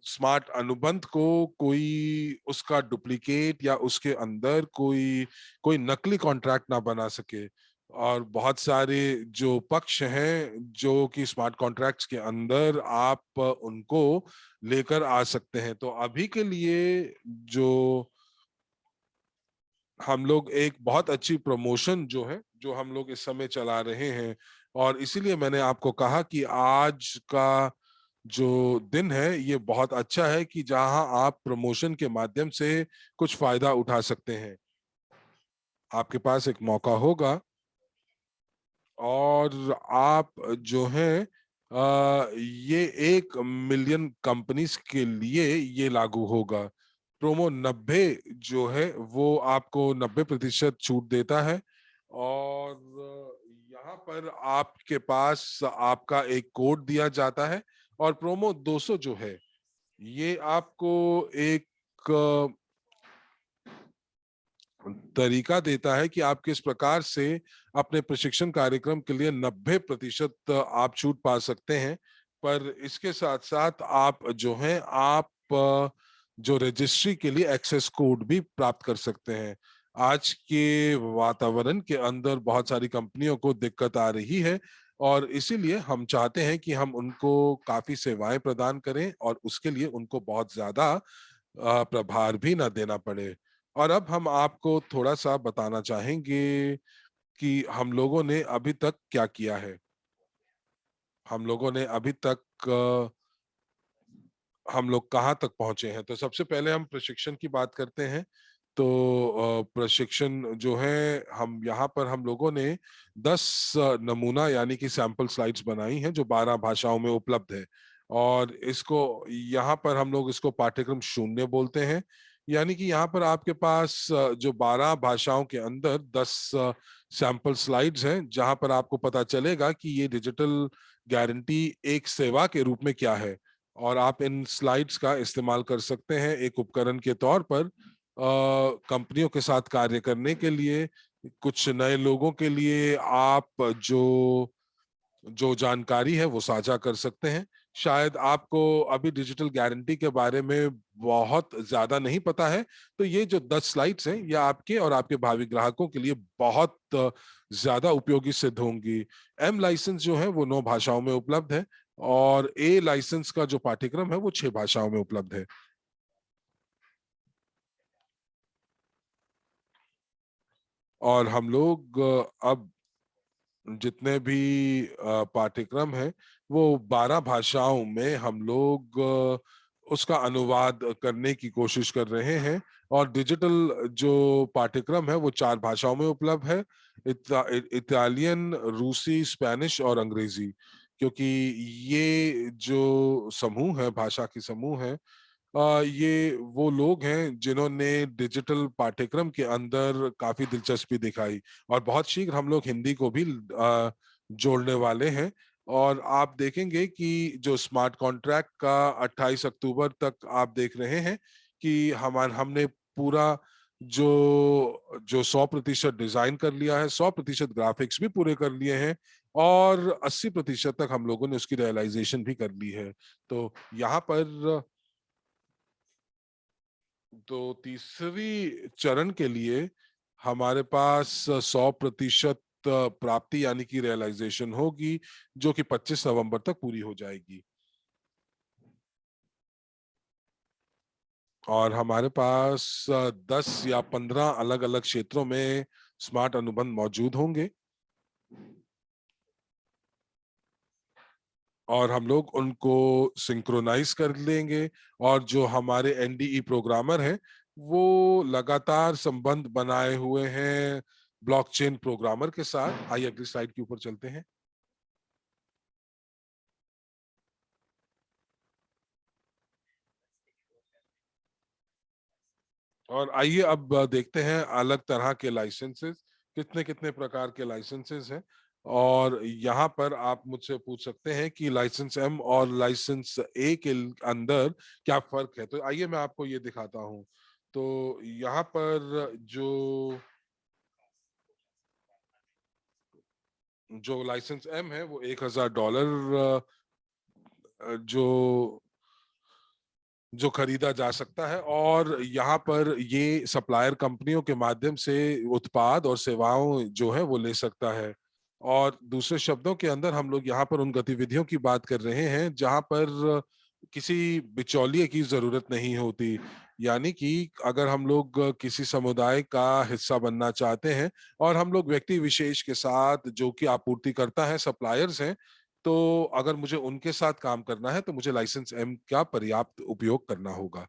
स्मार्ट अनुबंध को कोई उसका डुप्लीकेट या उसके अंदर कोई कोई नकली कॉन्ट्रैक्ट ना बना सके। और बहुत सारे जो पक्ष हैं जो कि स्मार्ट कॉन्ट्रैक्ट्स के अंदर आप उनको लेकर आ सकते हैं। तो अभी के लिए जो हम लोग एक बहुत अच्छी प्रमोशन जो है, जो हम लोग इस समय चला रहे हैं, और इसीलिए मैंने आपको कहा कि आज का जो दिन है ये बहुत अच्छा है कि जहां आप प्रमोशन के माध्यम से कुछ फायदा उठा सकते हैं। आपके पास एक मौका होगा, और आप जो है ये 1 मिलियन कंपनीज के लिए ये लागू होगा। प्रोमो 90 जो है वो आपको 90% छूट देता है। और यहाँ पर आपके पास आपका एक कोड दिया जाता है, और प्रोमो 200 जो है ये आपको एक तरीका देता है कि आप किस प्रकार से अपने प्रशिक्षण कार्यक्रम के लिए 90% आप छूट पा सकते हैं। पर इसके साथ साथ आप जो है आप जो रजिस्ट्री के लिए एक्सेस कोड भी प्राप्त कर सकते हैं। आज के वातावरण के अंदर बहुत सारी कंपनियों को दिक्कत आ रही है, और इसीलिए हम चाहते हैं कि हम उनको काफी सेवाएं प्रदान करें, और उसके लिए उनको बहुत ज्यादा प्रभार भी ना देना पड़े। और अब हम आपको थोड़ा सा बताना चाहेंगे कि हम लोगों ने अभी तक क्या किया है। हम लोगों ने अभी तक हम लोग कहाँ तक पहुंचे हैं। तो सबसे पहले हम प्रशिक्षण की बात करते हैं। तो प्रशिक्षण जो है, हम यहाँ पर हम लोगों ने 10 नमूना यानी कि सैंपल स्लाइड्स बनाई हैं, जो 12 भाषाओं में उपलब्ध है। और इसको यहाँ पर हम लोग इसको पाठ्यक्रम 0 बोलते हैं। यानी कि यहाँ पर आपके पास जो 12 भाषाओं के अंदर 10 सैंपल स्लाइड्स हैं, जहां पर आपको पता चलेगा कि ये डिजिटल गारंटी एक सेवा के रूप में क्या है। और आप इन स्लाइड्स का इस्तेमाल कर सकते हैं एक उपकरण के तौर पर कंपनियों के साथ कार्य करने के लिए। कुछ नए लोगों के लिए आप जो जो जानकारी है वो साझा कर सकते हैं। शायद आपको अभी डिजिटल गारंटी के बारे में बहुत ज्यादा नहीं पता है, तो ये जो 10 स्लाइड्स हैं, ये आपके और आपके भावी ग्राहकों के लिए बहुत ज्यादा उपयोगी सिद्ध होंगी। M लाइसेंस जो है वो 9 भाषाओं में उपलब्ध है, और A लाइसेंस का जो पाठ्यक्रम है वो 6 भाषाओं में उपलब्ध है। और हम लोग अब जितने भी पाठ्यक्रम है वो 12 भाषाओं में हम लोग उसका अनुवाद करने की कोशिश कर रहे हैं। और डिजिटल जो पाठ्यक्रम है वो 4 भाषाओं में उपलब्ध है, इटालियन, रूसी, स्पेनिश और अंग्रेजी। क्योंकि ये जो समूह है, भाषा की समूह है, ये वो लोग हैं जिन्होंने डिजिटल पाठ्यक्रम के अंदर काफी दिलचस्पी दिखाई। और बहुत शीघ्र हम लोग हिंदी को भी जोड़ने वाले हैं। और आप देखेंगे कि जो स्मार्ट कॉन्ट्रैक्ट का 28 अक्टूबर तक आप देख रहे हैं कि हमने पूरा जो जो 100% डिजाइन कर लिया है, 100% ग्राफिक्स भी पूरे कर लिए हैं, और 80% तक हम लोगों ने उसकी रियलाइजेशन भी कर ली है। तो यहाँ पर तो तीसरी चरण के लिए हमारे पास 100% प्राप्ति यानी कि रियलाइजेशन होगी, जो कि 25 नवंबर तक पूरी हो जाएगी। और हमारे पास 10 या 15 अलग अलग क्षेत्रों में स्मार्ट अनुबंध मौजूद होंगे और हम लोग उनको सिंक्रोनाइज कर लेंगे। और जो हमारे एनडीई प्रोग्रामर हैं वो लगातार संबंध बनाए हुए हैं ब्लॉकचेन प्रोग्रामर के साथ। आइए अगली स्लाइड के ऊपर चलते हैं। और आइए अब देखते हैं अलग तरह के लाइसेंसेस, कितने कितने प्रकार के लाइसेंसेस हैं। और यहाँ पर आप मुझसे पूछ सकते हैं कि लाइसेंस एम और लाइसेंस ए के अंदर क्या फर्क है। तो आइए मैं आपको ये दिखाता हूँ। तो यहाँ पर जो जो लाइसेंस एम है वो $1000 जो जो खरीदा जा सकता है। और यहाँ पर ये सप्लायर कंपनियों के माध्यम से उत्पाद और सेवाओं जो है वो ले सकता है। और दूसरे शब्दों के अंदर हम लोग यहाँ पर उन गतिविधियों की बात कर रहे हैं जहाँ पर किसी बिचौलिए की जरूरत नहीं होती। यानी कि अगर हम लोग किसी समुदाय का हिस्सा बनना चाहते हैं और हम लोग व्यक्ति विशेष के साथ जो कि आपूर्ति करता है, सप्लायर्स हैं, तो अगर मुझे उनके साथ काम करना है तो मुझे लाइसेंस एम का पर्याप्त उपयोग करना होगा।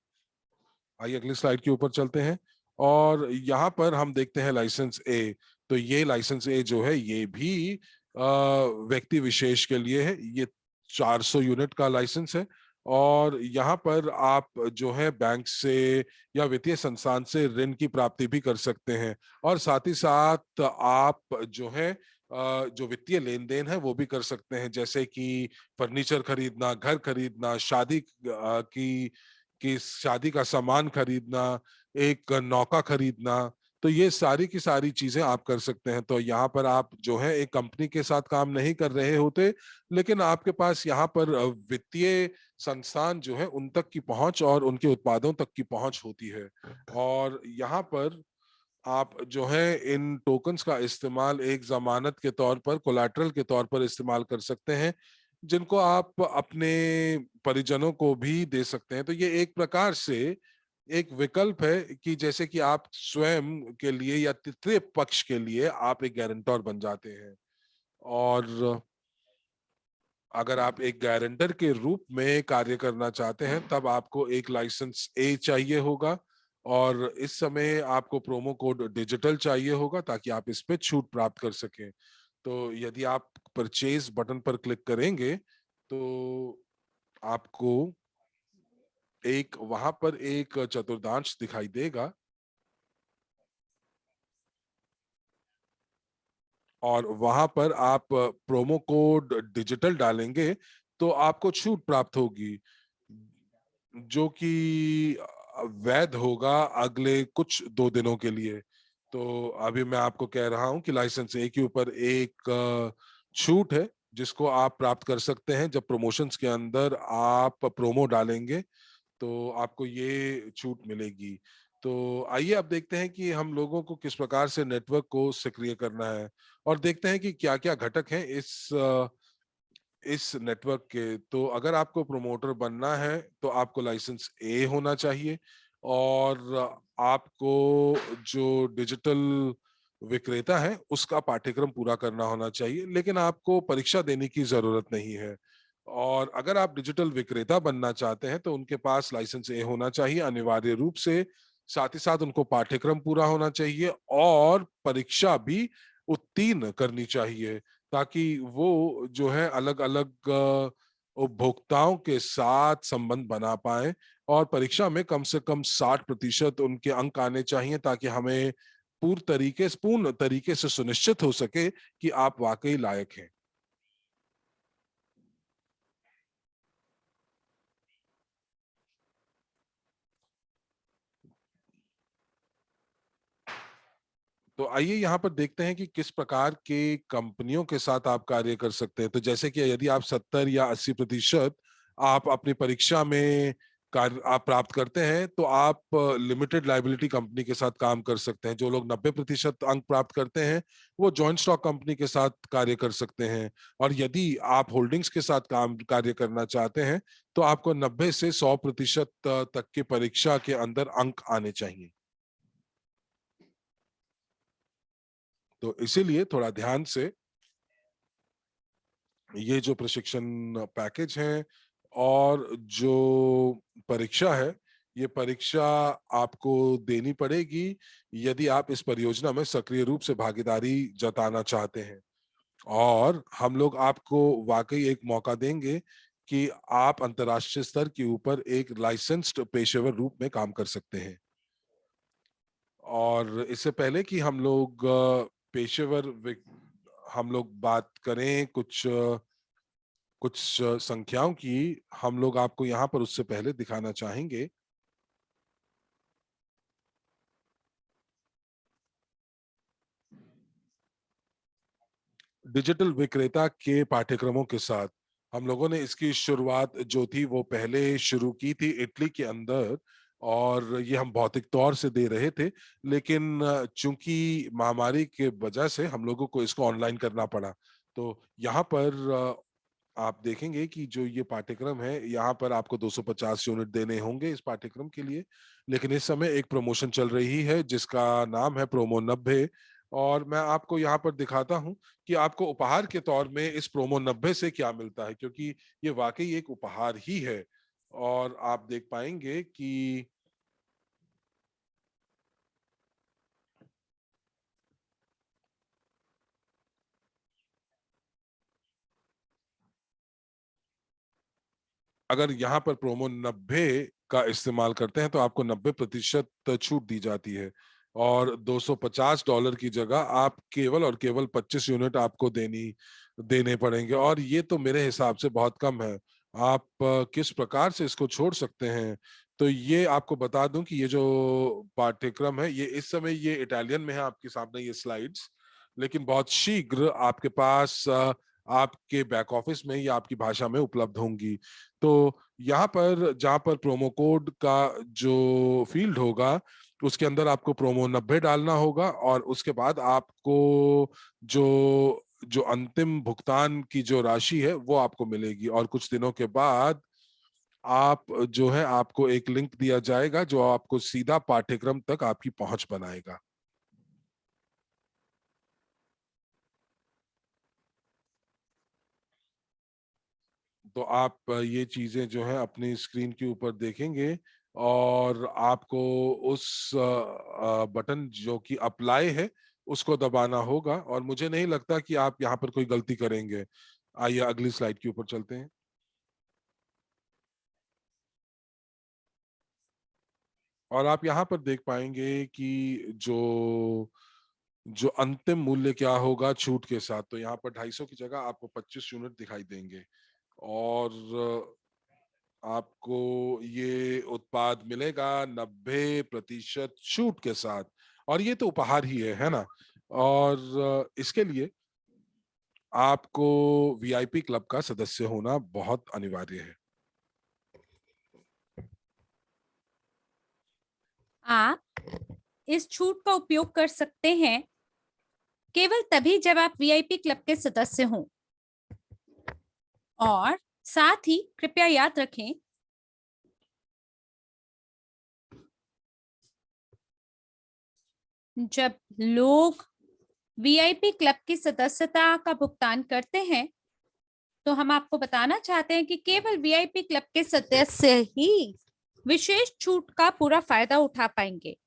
आइए अगली स्लाइड के ऊपर चलते हैं। और यहाँ पर हम देखते हैं लाइसेंस ए। तो ये लाइसेंस ए जो है ये भी व्यक्ति विशेष के लिए है। ये 400 यूनिट का लाइसेंस है। और यहाँ पर आप जो है बैंक से या वित्तीय संस्थान से ऋण की प्राप्ति भी कर सकते हैं। और साथ ही साथ आप जो है जो वित्तीय लेन देन है वो भी कर सकते हैं, जैसे कि फर्नीचर खरीदना, घर खरीदना, शादी का सामान खरीदना, एक नौका खरीदना। तो ये सारी की सारी चीजें आप कर सकते हैं। तो यहाँ पर आप जो है एक कंपनी के साथ काम नहीं कर रहे होते, लेकिन आपके पास यहाँ पर वित्तीय संस्थान जो है उन तक की पहुंच और उनके उत्पादों तक की पहुंच होती है। और यहाँ पर आप जो है इन टोकन्स का इस्तेमाल एक जमानत के तौर पर, कोलैटरल के तौर पर इस्तेमाल कर सकते हैं, जिनको आप अपने परिजनों को भी दे सकते हैं। तो ये एक प्रकार से एक विकल्प है कि जैसे कि आप स्वयं के लिए या तृतीय पक्ष के लिए आप एक गारंटर बन जाते हैं। और अगर आप एक गारंटर के रूप में कार्य करना चाहते हैं तब आपको एक लाइसेंस ए चाहिए होगा। और इस समय आपको प्रोमो कोड डिजिटल चाहिए होगा ताकि आप इस पे छूट प्राप्त कर सकें। तो यदि आप परचेज बटन पर क्लिक करेंगे तो आपको एक वहां पर एक चतुर्थांश दिखाई देगा और वहां पर आप प्रोमो कोड डिजिटल डालेंगे तो आपको छूट प्राप्त होगी, जो कि वैध होगा अगले कुछ 2 दिनों के लिए। तो अभी मैं आपको कह रहा हूं कि लाइसेंस ए के ऊपर एक छूट है जिसको आप प्राप्त कर सकते हैं जब प्रमोशंस के अंदर आप प्रोमो डालेंगे तो आपको ये छूट मिलेगी। तो आइए अब देखते हैं कि हम लोगों को किस प्रकार से नेटवर्क को सक्रिय करना है और देखते हैं कि क्या क्या घटक हैं इस नेटवर्क के। तो अगर आपको प्रोमोटर बनना है तो आपको लाइसेंस ए होना चाहिए। और आपको जो डिजिटल विक्रेता है उसका पाठ्यक्रम पूरा करना होना चाहिए, लेकिन आपको परीक्षा देने की जरूरत नहीं है। और अगर आप डिजिटल विक्रेता बनना चाहते हैं तो उनके पास लाइसेंस ए होना चाहिए अनिवार्य रूप से। साथ ही साथ उनको पाठ्यक्रम पूरा होना चाहिए और परीक्षा भी उत्तीर्ण करनी चाहिए, ताकि वो जो है अलग अलग उपभोक्ताओं के साथ संबंध बना पाए। और परीक्षा में कम से कम 60% उनके अंक आने चाहिए ताकि हमें पूर्ण तरीके से सुनिश्चित हो सके कि आप वाकई लायक हैं। तो आइए यहाँ पर देखते हैं कि किस प्रकार के कंपनियों के साथ आप कार्य कर सकते हैं। तो जैसे कि यदि आप 70 या 80% आप अपनी परीक्षा में कार्य आप प्राप्त करते हैं, तो आप लिमिटेड लाइबिलिटी कंपनी के साथ काम कर सकते हैं। जो लोग 90% अंक प्राप्त करते हैं, वो जॉइंट स्टॉक कंपनी के साथ कार्य कर सकते हैं। और यदि आप होल्डिंग्स के साथ कार्य करना चाहते हैं, तो आपको 90 से 100% तक की परीक्षा के अंदर अंक आने चाहिए। तो इसीलिए थोड़ा ध्यान से ये जो प्रशिक्षण पैकेज है और जो परीक्षा है, ये परीक्षा आपको देनी पड़ेगी यदि आप इस परियोजना में सक्रिय रूप से भागीदारी जताना चाहते हैं। और हम लोग आपको वाकई एक मौका देंगे कि आप अंतर्राष्ट्रीय स्तर के ऊपर एक लाइसेंस्ड पेशेवर रूप में काम कर सकते हैं। और इससे पहले कि हम लोग पेशेवर हम लोग बात करें कुछ संख्याओं की, हम लोग आपको यहाँ पर उससे पहले दिखाना चाहेंगे डिजिटल विक्रेता के पाठ्यक्रमों के साथ। हम लोगों ने इसकी शुरुआत जो थी वो पहले शुरू की थी इटली के अंदर, और ये हम भौतिक तौर से दे रहे थे, लेकिन चूंकि महामारी के वजह से हम लोगों को इसको ऑनलाइन करना पड़ा। तो यहाँ पर आप देखेंगे कि जो ये पाठ्यक्रम है, यहाँ पर आपको 250 यूनिट देने होंगे इस पाठ्यक्रम के लिए। लेकिन इस समय एक प्रमोशन चल रही है जिसका नाम है प्रोमो 90। और मैं आपको यहाँ पर दिखाता हूँ कि आपको उपहार के तौर में इस प्रोमो 90 से क्या मिलता है, क्योंकि ये वाकई एक उपहार ही है। और आप देख पाएंगे कि अगर यहाँ पर प्रोमो 90 का इस्तेमाल करते हैं तो आपको 90% छूट दी जाती है। और $250 की जगह आप केवल और केवल 25 यूनिट आपको देने पड़ेंगे। और ये तो मेरे हिसाब से बहुत कम है। आप किस प्रकार से इसको छोड़ सकते हैं, तो ये आपको बता दूं कि ये जो पाठ्यक्रम है, ये इस समय ये इटालियन में है आपके सामने ये स्लाइड्स, लेकिन बहुत शीघ्र आपके पास आपके बैक ऑफिस में या आपकी भाषा में उपलब्ध होंगी। तो यहाँ पर जहाँ पर प्रोमो कोड का जो फील्ड होगा, उसके अंदर आपको प्रोमो 90 डालना होगा, और उसके बाद आपको जो जो अंतिम भुगतान की जो राशि है वो आपको मिलेगी। और कुछ दिनों के बाद आप जो है आपको एक लिंक दिया जाएगा जो आपको सीधा पाठ्यक्रम तक आपकी पहुंच बनाएगा। तो आप ये चीजें जो है अपनी स्क्रीन के ऊपर देखेंगे, और आपको उस बटन जो कि अप्लाई है उसको दबाना होगा। और मुझे नहीं लगता कि आप यहाँ पर कोई गलती करेंगे। आइए अगली स्लाइड के ऊपर चलते हैं। और आप यहाँ पर देख पाएंगे कि जो जो अंतिम मूल्य क्या होगा छूट के साथ। तो यहाँ पर 250 की जगह आपको 25 यूनिट दिखाई देंगे। और आपको ये उत्पाद मिलेगा 90% छूट के साथ। और ये तो उपहार ही है ना। और इसके लिए आपको वीआईपी क्लब का सदस्य होना बहुत अनिवार्य है। आप इस छूट का उपयोग कर सकते हैं केवल तभी जब आप वीआईपी क्लब के सदस्य हों। और साथ ही कृपया याद रखें, जब लोग वीआईपी क्लब की सदस्यता का भुगतान करते हैं, तो हम आपको बताना चाहते हैं कि केवल वीआईपी क्लब के सदस्य ही विशेष छूट का पूरा फायदा उठा पाएंगे।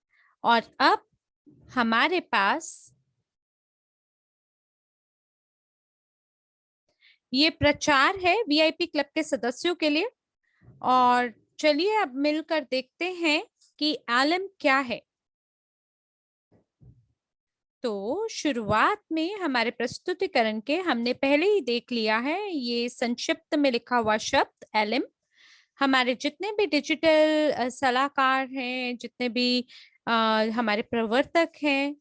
और अब हमारे पास ये प्रचार है वीआईपी क्लब के सदस्यों के लिए। और चलिए अब मिलकर देखते हैं कि एलएम क्या है। तो शुरुआत में हमारे प्रस्तुतिकरण के हमने पहले ही देख लिया है ये संक्षिप्त में लिखा हुआ शब्द एलएम। हमारे जितने भी डिजिटल सलाहकार हैं, जितने भी हमारे प्रवर्तक हैं,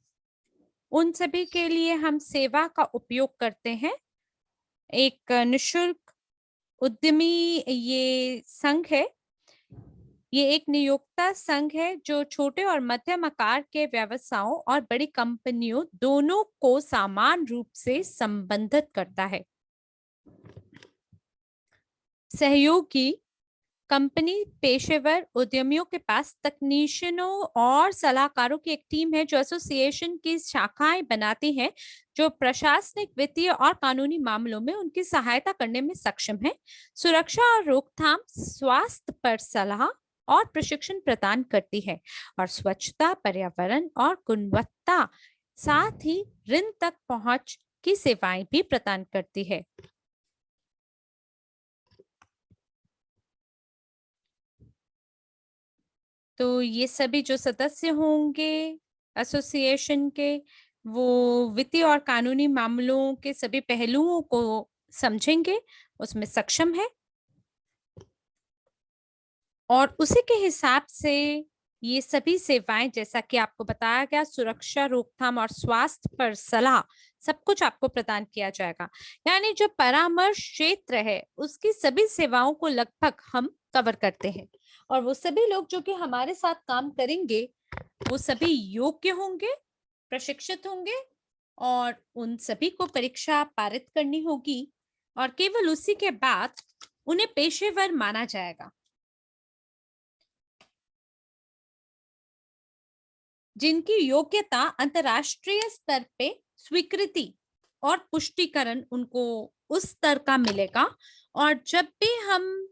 उन सभी के लिए हम सेवा का उपयोग करते हैं। एक निशुल्क उद्यमी ये संघ है। ये एक नियोक्ता संघ है जो छोटे और मध्यम आकार के व्यवसायों और बड़ी कंपनियों दोनों को समान रूप से संबंधित करता है। सहयोगी कंपनी पेशेवर उद्यमियों के पास तकनीशियनों और सलाहकारों की एक टीम है जो एसोसिएशन की शाखाएं बनाती है, जो प्रशासनिक, वित्तीय और कानूनी मामलों में उनकी सहायता करने में सक्षम है। सुरक्षा और रोकथाम, स्वास्थ्य पर सलाह और प्रशिक्षण प्रदान करती है, और स्वच्छता, पर्यावरण और गुणवत्ता, साथ ही ऋण तक पहुंच की सेवाएं भी प्रदान करती है। तो ये सभी जो सदस्य होंगे एसोसिएशन के, वो वित्तीय और कानूनी मामलों के सभी पहलुओं को समझेंगे, उसमें सक्षम है, और उसी के हिसाब से ये सभी सेवाएं, जैसा कि आपको बताया गया, सुरक्षा, रोकथाम और स्वास्थ्य पर सलाह, सब कुछ आपको प्रदान किया जाएगा। यानी जो परामर्श क्षेत्र है उसकी सभी सेवाओं को लगभग हम कवर करते हैं, और वो सभी लोग जो कि हमारे साथ काम करेंगे वो सभी योग्य होंगे, प्रशिक्षित होंगे, और उन सभी को परीक्षा पारित करनी होगी, और केवल उसी के बाद उन्हें पेशेवर माना जाएगा। जिनकी योग्यता अंतर्राष्ट्रीय स्तर पे स्वीकृति और पुष्टिकरण उनको उस स्तर का मिलेगा, और जब भी हम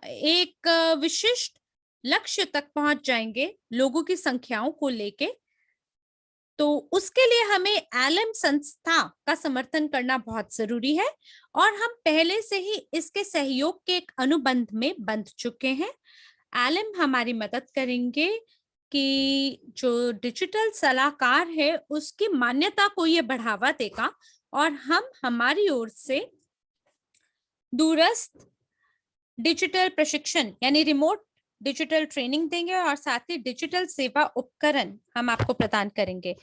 एक विशिष्ट लक्ष्य तक पहुंच जाएंगे लोगों की संख्याओं को लेके, तो उसके लिए हमें एलएम संस्था का समर्थन करना बहुत जरूरी है, और हम पहले से ही इसके सहयोग के एक अनुबंध में बंध चुके हैं। एलएम हमारी मदद करेंगे कि जो डिजिटल सलाहकार है उसकी मान्यता को ये बढ़ावा देगा, और हम हमारी ओर से दूरस्थ डिजिटल प्रशिक्षण यानी रिमोट डिजिटल ट्रेनिंग देंगे, और साथ ही डिजिटल सेवा उपकरण हम आपको प्रदान करेंगे।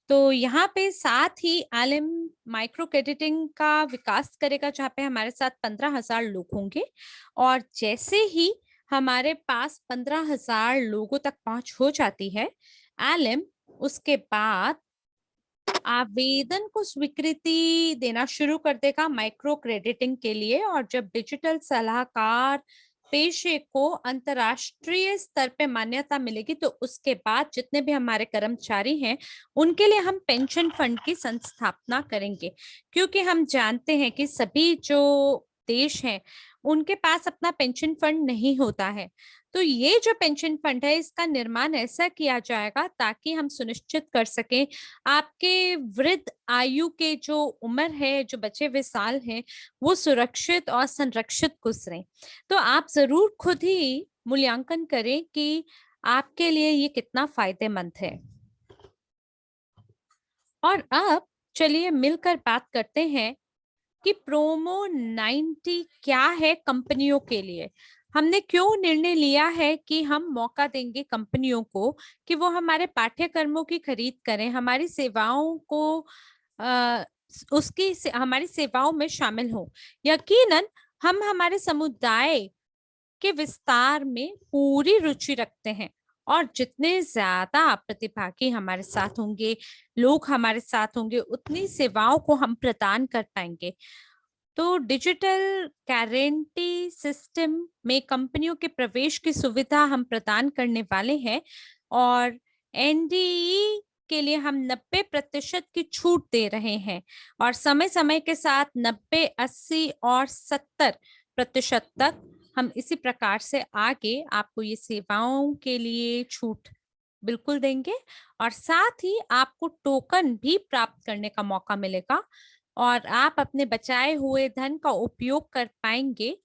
तो यहाँ पे साथ ही एलएम माइक्रो क्रेडिटिंग का विकास करेगा, जहाँ पे हमारे साथ 15,000 लोग होंगे, और जैसे ही हमारे पास 15,000 लोगों तक पहुंच हो जाती है, एलएम उसके बाद आवेदन को स्वीकृति देना शुरू कर देगा माइक्रो क्रेडिटिंग के लिए, और जब डिजिटल सलाहकार पेशे को अंतरराष्ट्रीय स्तर पे मान्यता मिलेगी, तो उसके बाद जितने भी हमारे कर्मचारी हैं उनके लिए हम पेंशन फंड की संस्थापना करेंगे, क्योंकि हम जानते हैं कि सभी जो देश हैं उनके पास अपना पेंशन फंड नहीं होता है। तो ये जो पेंशन फंड है इसका निर्माण ऐसा किया जाएगा ताकि हम सुनिश्चित कर सकें आपके वृद्ध आयु के जो उम्र है, जो बचे हुए साल हैं, वो सुरक्षित और संरक्षित गुजरें। तो आप जरूर खुद ही मूल्यांकन करें कि आपके लिए ये कितना फायदेमंद है। और अब चलिए मिलकर बात करते हैं कि प्रोमो 90 क्या है कंपनियों के लिए। हमने क्यों निर्णय लिया है कि हम मौका देंगे कंपनियों को कि वो हमारे पाठ्यक्रमों की खरीद करें, हमारी सेवाओं को आ, हमारी सेवाओं में शामिल हो। यकीनन हम हमारे समुदाय के विस्तार में पूरी रुचि रखते हैं, और जितने ज्यादा प्रतिभागी हमारे साथ होंगे, लोग हमारे साथ होंगे, उतनी सेवाओं को हम प्रदान कर पाएंगे। तो डिजिटल गारंटी सिस्टम में कंपनियों के प्रवेश की सुविधा हम प्रदान करने वाले हैं, और एनडीई के लिए हम 90% की छूट दे रहे हैं, और समय समय के साथ 90, 80 और 70% तक हम इसी प्रकार से आगे आपको ये सेवाओं के लिए छूट बिल्कुल देंगे, और साथ ही आपको टोकन भी प्राप्त करने का मौका मिलेगा, और आप अपने बचाए हुए धन का उपयोग कर पाएंगे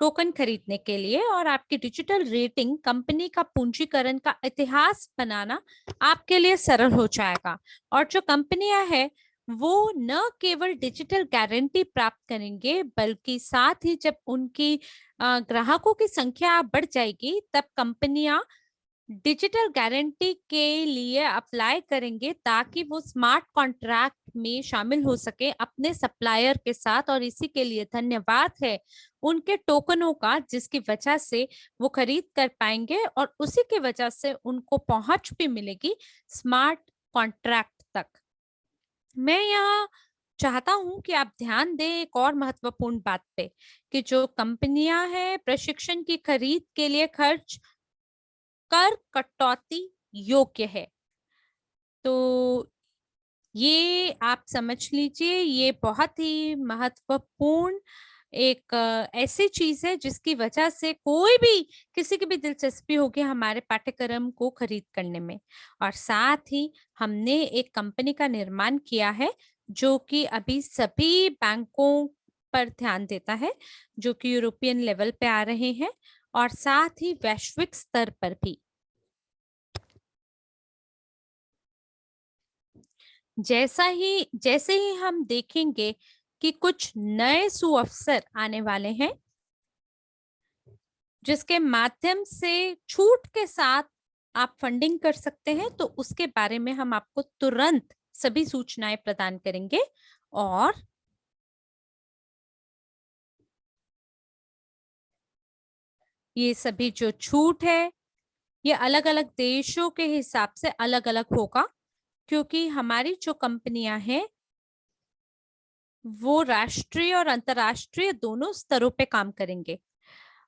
टोकन खरीदने के लिए, और आपकी डिजिटल रेटिंग कंपनी का पूंजीकरण का इतिहास बनाना आपके लिए सरल हो जाएगा। और जो कंपनियां हैं वो न केवल डिजिटल गारंटी प्राप्त करेंगे, बल्कि साथ ही जब उनकी ग्राहकों की संख्या बढ़ जाएगी तब कंपनियां डिजिटल गारंटी के लिए अप्लाई करेंगे ताकि वो स्मार्ट कॉन्ट्रैक्ट में शामिल हो सके अपने सप्लायर के साथ, और इसी के लिए धन्यवाद है उनके टोकनों का, जिसकी वजह से वो खरीद कर पाएंगे और उसी की वजह से उनको पहुंच भी मिलेगी स्मार्ट कॉन्ट्रैक्ट तक। मैं यहाँ चाहता हूं कि आप ध्यान दें एक और महत्वपूर्ण बात पे, कि जो कंपनियां हैं प्रशिक्षण की खरीद के लिए खर्च कर कटौती योग्य है। तो ये आप समझ लीजिए, ये बहुत ही महत्वपूर्ण एक ऐसी चीज है जिसकी वजह से कोई भी, किसी की भी दिलचस्पी होगी हमारे पाठ्यक्रम को खरीद करने में। और साथ ही हमने एक कंपनी का निर्माण किया है जो कि अभी सभी बैंकों पर ध्यान देता है, जो कि यूरोपियन लेवल पे आ रहे हैं और साथ ही वैश्विक स्तर पर भी। जैसे ही हम देखेंगे कि कुछ नए सुअवसर आने वाले हैं जिसके माध्यम से छूट के साथ आप फंडिंग कर सकते हैं, तो उसके बारे में हम आपको तुरंत सभी सूचनाएं प्रदान करेंगे। और ये सभी जो छूट है ये अलग अलग देशों के हिसाब से अलग अलग होगा, क्योंकि हमारी जो कंपनियां हैं वो राष्ट्रीय और अंतर्राष्ट्रीय दोनों स्तरों पे काम करेंगे।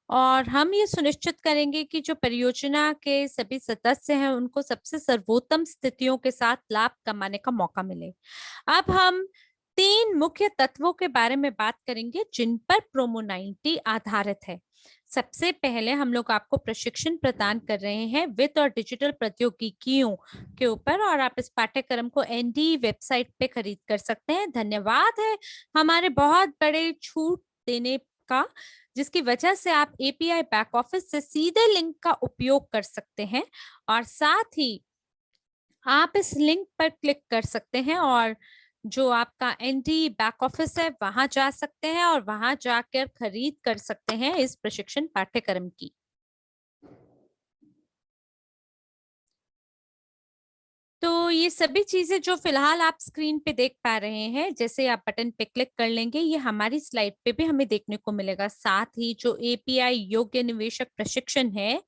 और हम ये सुनिश्चित करेंगे कि जो परियोजना के सभी सदस्य हैं उनको सबसे सर्वोत्तम स्थितियों के साथ लाभ कमाने का मौका मिले। अब हम 3 मुख्य तत्वों के बारे में बात करेंगे जिन पर प्रोमो 90 आधारित है। सबसे पहले हम लोग आपको प्रशिक्षण प्रदान कर रहे हैं वित्त और डिजिटल प्रौद्योगिकियों के ऊपर, और आप इस पाठ्यक्रम को एनडी वेबसाइट पे खरीद कर सकते हैं। धन्यवाद है हमारे बहुत बड़े छूट देने का, जिसकी वजह से आप एपीआई बैक ऑफिस से सीधे लिंक का उपयोग कर सकते हैं, और साथ ही आप इस लिंक पर क्लिक कर सकते हैं और जो आपका एनडी बैक ऑफिस है वहां जा सकते हैं और वहां जाकर खरीद कर सकते हैं इस प्रशिक्षण पाठ्यक्रम की। तो ये सभी चीजें जो फिलहाल आप स्क्रीन पे देख पा रहे हैं, जैसे आप बटन पे क्लिक कर लेंगे ये हमारी स्लाइड पे भी हमें देखने को मिलेगा। साथ ही जो एपीआई योग्य निवेशक प्रशिक्षण है,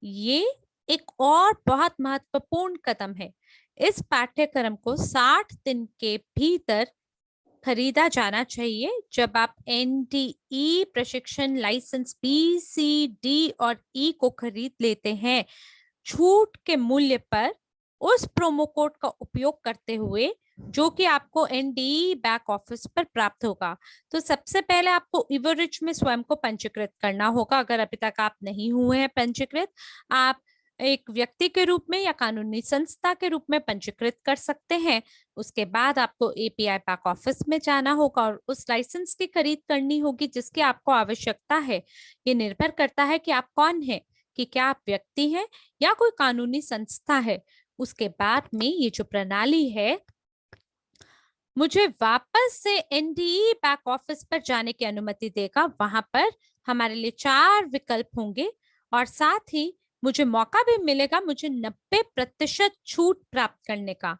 ये एक और बहुत महत्वपूर्ण कदम है। इस पाठ्यक्रम को 60 दिन के भीतर खरीदा जाना चाहिए। जब आप एनडीई प्रशिक्षण लाइसेंस बी, सी, डी और ई को खरीद लेते हैं छूट के मूल्य पर, उस प्रोमो कोड का उपयोग करते हुए जो कि आपको एनडीई बैक ऑफिस पर प्राप्त होगा। तो सबसे पहले आपको इवोरिच में स्वयं को पंजीकृत करना होगा। अगर अभी तक आप नहीं हुए हैं पंजीकृत, आप एक व्यक्ति के रूप में या कानूनी संस्था के रूप में पंजीकृत कर सकते हैं। उसके बाद आपको एपीआई बैक ऑफिस में जाना होगा और उस लाइसेंस की खरीद करनी होगी जिसकी आपको आवश्यकता है। ये निर्भर करता है कि आप कौन हैं, कि क्या आप व्यक्ति हैं या कोई कानूनी संस्था है। उसके बाद में ये जो प्रणाली है मुझे वापस से एनडीई बैक ऑफिस पर जाने की अनुमति देगा। वहां पर हमारे लिए 4 विकल्प होंगे और साथ ही मुझे मौका भी मिलेगा मुझे 90% छूट प्राप्त करने का,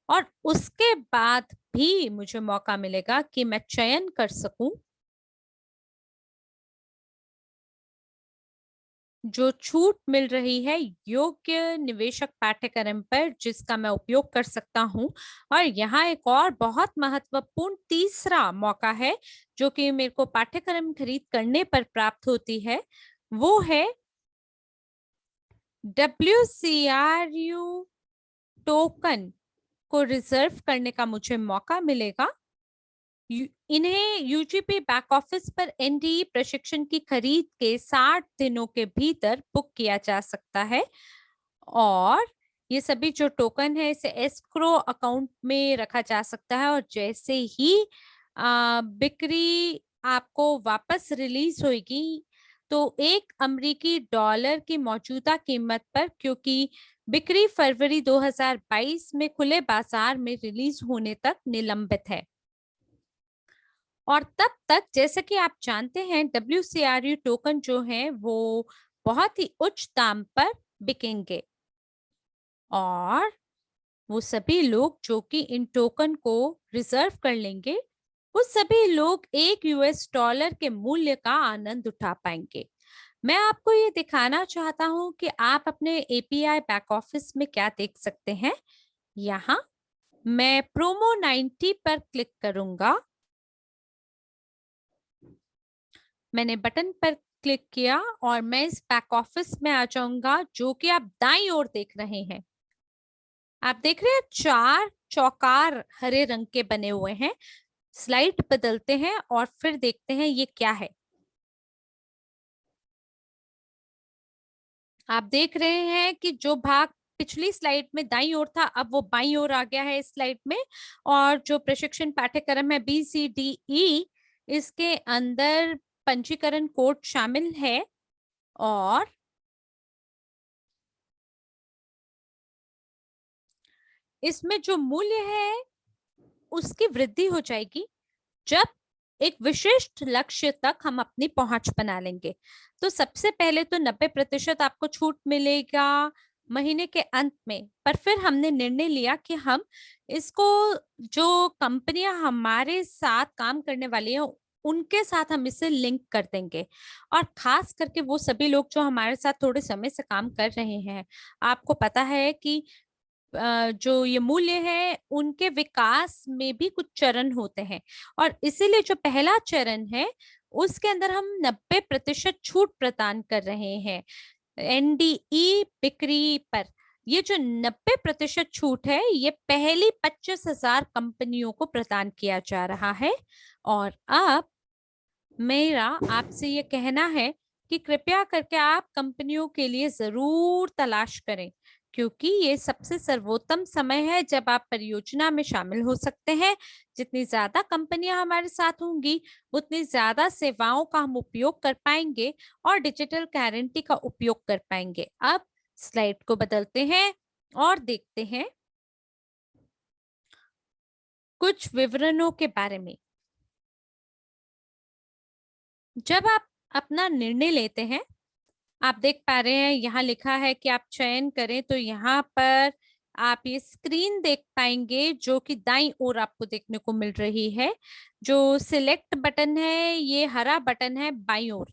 और उसके बाद भी मुझे मौका मिलेगा कि मैं चयन कर सकूं जो छूट मिल रही है योग्य निवेशक पाठ्यक्रम पर जिसका मैं उपयोग कर सकता हूं। और यहाँ एक और बहुत महत्वपूर्ण तीसरा मौका है जो कि मेरे को पाठ्यक्रम खरीद करने पर प्राप्त होती है, वो है WCRU टोकन को रिजर्व करने का मुझे मौका मिलेगा। इन्हें यूजीपी बैक ऑफिस पर एनडीई प्रशिक्षण की खरीद के 60 दिनों के भीतर बुक किया जा सकता है। और ये सभी जो टोकन है इसे एस्क्रो अकाउंट में रखा जा सकता है, और जैसे ही बिक्री आपको वापस रिलीज होगी तो $1 की मौजूदा कीमत पर, क्योंकि बिक्री फरवरी 2022 में खुले बाजार में रिलीज होने तक निलंबित है। और तब तक जैसे कि आप जानते हैं WCRU टोकन जो है वो बहुत ही उच्च दाम पर बिकेंगे और वो सभी लोग जो कि इन टोकन को रिजर्व कर लेंगे, वो सभी लोग $1 के मूल्य का आनंद उठा पाएंगे। मैं आपको ये दिखाना चाहता हूं कि आप अपने एपीआई बैक ऑफिस में क्या देख सकते हैं। यहाँ मैं प्रोमो 90 पर क्लिक करूंगा। मैंने बटन पर क्लिक किया और मैं इस बैक ऑफिस में आ जाऊंगा, जो कि आप दाईं ओर देख रहे हैं। आप देख रहे हैं 4 चौकार हरे रंग के बने हुए हैं। स्लाइड बदलते हैं और फिर देखते हैं ये क्या है। आप देख रहे हैं कि जो भाग पिछली स्लाइड में दाईं ओर था, अब वो बाईं ओर आ गया है इस स्लाइड में। और जो प्रशिक्षण पाठ्यक्रम है BCDE, इसके अंदर पंजीकरण कोड शामिल है और इसमें जो मूल्य है उसकी वृद्धि हो जाएगी जब एक विशिष्ट लक्ष्य तक हम अपनी पहुंच बना लेंगे। तो सबसे पहले तो 90% आपको छूट मिलेगा महीने के अंत में, पर फिर हमने निर्णय लिया कि हम इसको, जो कंपनियां हमारे साथ काम करने वाली हैं उनके साथ हम इसे लिंक कर देंगे। और खास करके वो सभी लोग जो हमारे साथ थोड़े समय से काम कर रहे हैं, आपको पता है कि जो ये मूल्य है उनके विकास में भी कुछ चरण होते हैं और इसीलिए जो पहला चरण है उसके अंदर हम 90% छूट प्रदान कर रहे हैं NDE बिक्री पर। ये जो 90% छूट है ये पहली 25,000 कंपनियों को प्रदान किया जा रहा है। और अब मेरा आपसे ये कहना है कि कृपया करके आप कंपनियों के लिए जरूर तलाश करें, क्योंकि ये सबसे सर्वोत्तम समय है जब आप परियोजना में शामिल हो सकते हैं। जितनी ज्यादा कंपनियां हमारे साथ होंगी उतनी ज्यादा सेवाओं का हम उपयोग कर पाएंगे और डिजिटल गारंटी का उपयोग कर पाएंगे। अब स्लाइड को बदलते हैं और देखते हैं कुछ विवरणों के बारे में। जब आप अपना निर्णय लेते हैं, आप देख पा रहे हैं यहाँ लिखा है कि आप चयन करें, तो यहाँ पर आप ये स्क्रीन देख पाएंगे जो कि दाईं ओर आपको देखने को मिल रही है। जो सिलेक्ट बटन है ये हरा बटन है बाईं ओर।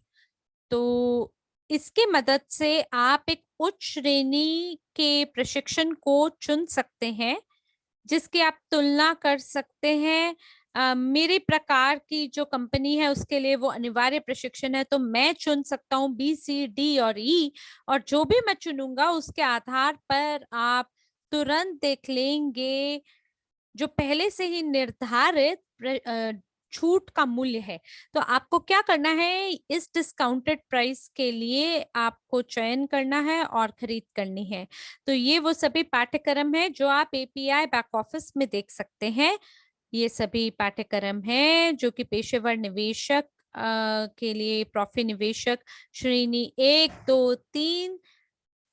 तो इसके मदद से आप एक उच्च श्रेणी के प्रशिक्षण को चुन सकते हैं जिसकी आप तुलना कर सकते हैं। मेरी प्रकार की जो कंपनी है उसके लिए वो अनिवार्य प्रशिक्षण है, तो मैं चुन सकता हूँ BCD और E। और जो भी मैं चुनूंगा उसके आधार पर आप तुरंत देख लेंगे जो पहले से ही निर्धारित छूट का मूल्य है। तो आपको क्या करना है, इस डिस्काउंटेड प्राइस के लिए आपको चयन करना है और खरीद करनी है। तो ये वो सभी पाठ्यक्रम है जो आप एपीआई बैक ऑफिस में देख सकते हैं। ये सभी पाठ्यक्रम हैं जो कि पेशेवर निवेशक के लिए, प्रॉफी निवेशक श्रेणी 1, 2, 3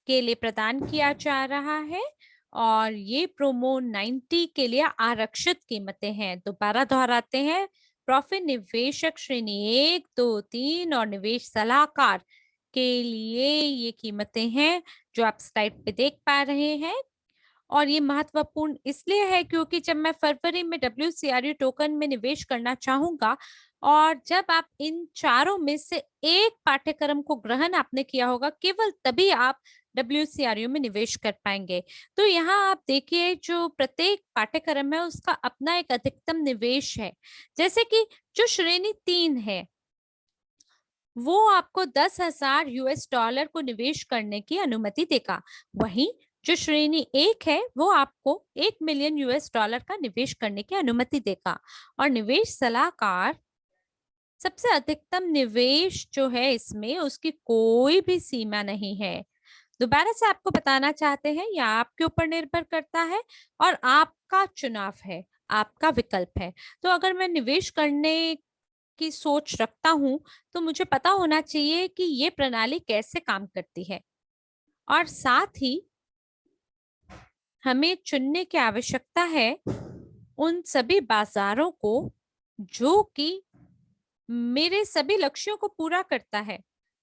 के लिए प्रदान किया जा रहा है। और ये प्रोमो 90 के लिए आरक्षित कीमतें हैं। दोबारा दोहराते हैं, प्रॉफिट निवेशक श्रेणी 1, 2, 3 और निवेश सलाहकार के लिए ये कीमतें हैं जो आप स्लाइड पे देख पा रहे हैं। और ये महत्वपूर्ण इसलिए है क्योंकि जब मैं फरवरी में WCRU टोकन में निवेश करना चाहूंगा और जब आप इन चारों में से एक पाठ्यक्रम को ग्रहण आपने किया होगा, केवल तभी आप WCRU में निवेश कर पाएंगे। तो यहाँ आप देखिए जो प्रत्येक पाठ्यक्रम है उसका अपना एक अधिकतम निवेश है। जैसे कि जो श्रेणी 3 है वो आपको $10,000 को निवेश करने की अनुमति देगा। वहीं जो श्रेणी 1 है वो आपको $1 मिलियन का निवेश करने की अनुमति देगा। और निवेश सलाहकार सबसे अधिकतम निवेश जो है इसमें उसकी कोई भी सीमा नहीं है। दोबारा से आपको बताना चाहते हैं, यह आपके ऊपर निर्भर करता है और आपका चुनाव है, आपका विकल्प है। तो अगर मैं निवेश करने की सोच रखता हूं तो मुझे पता होना चाहिए कि ये प्रणाली कैसे काम करती है और साथ ही हमें चुनने की आवश्यकता है उन सभी बाजारों को जो कि मेरे सभी लक्ष्यों को पूरा करता है।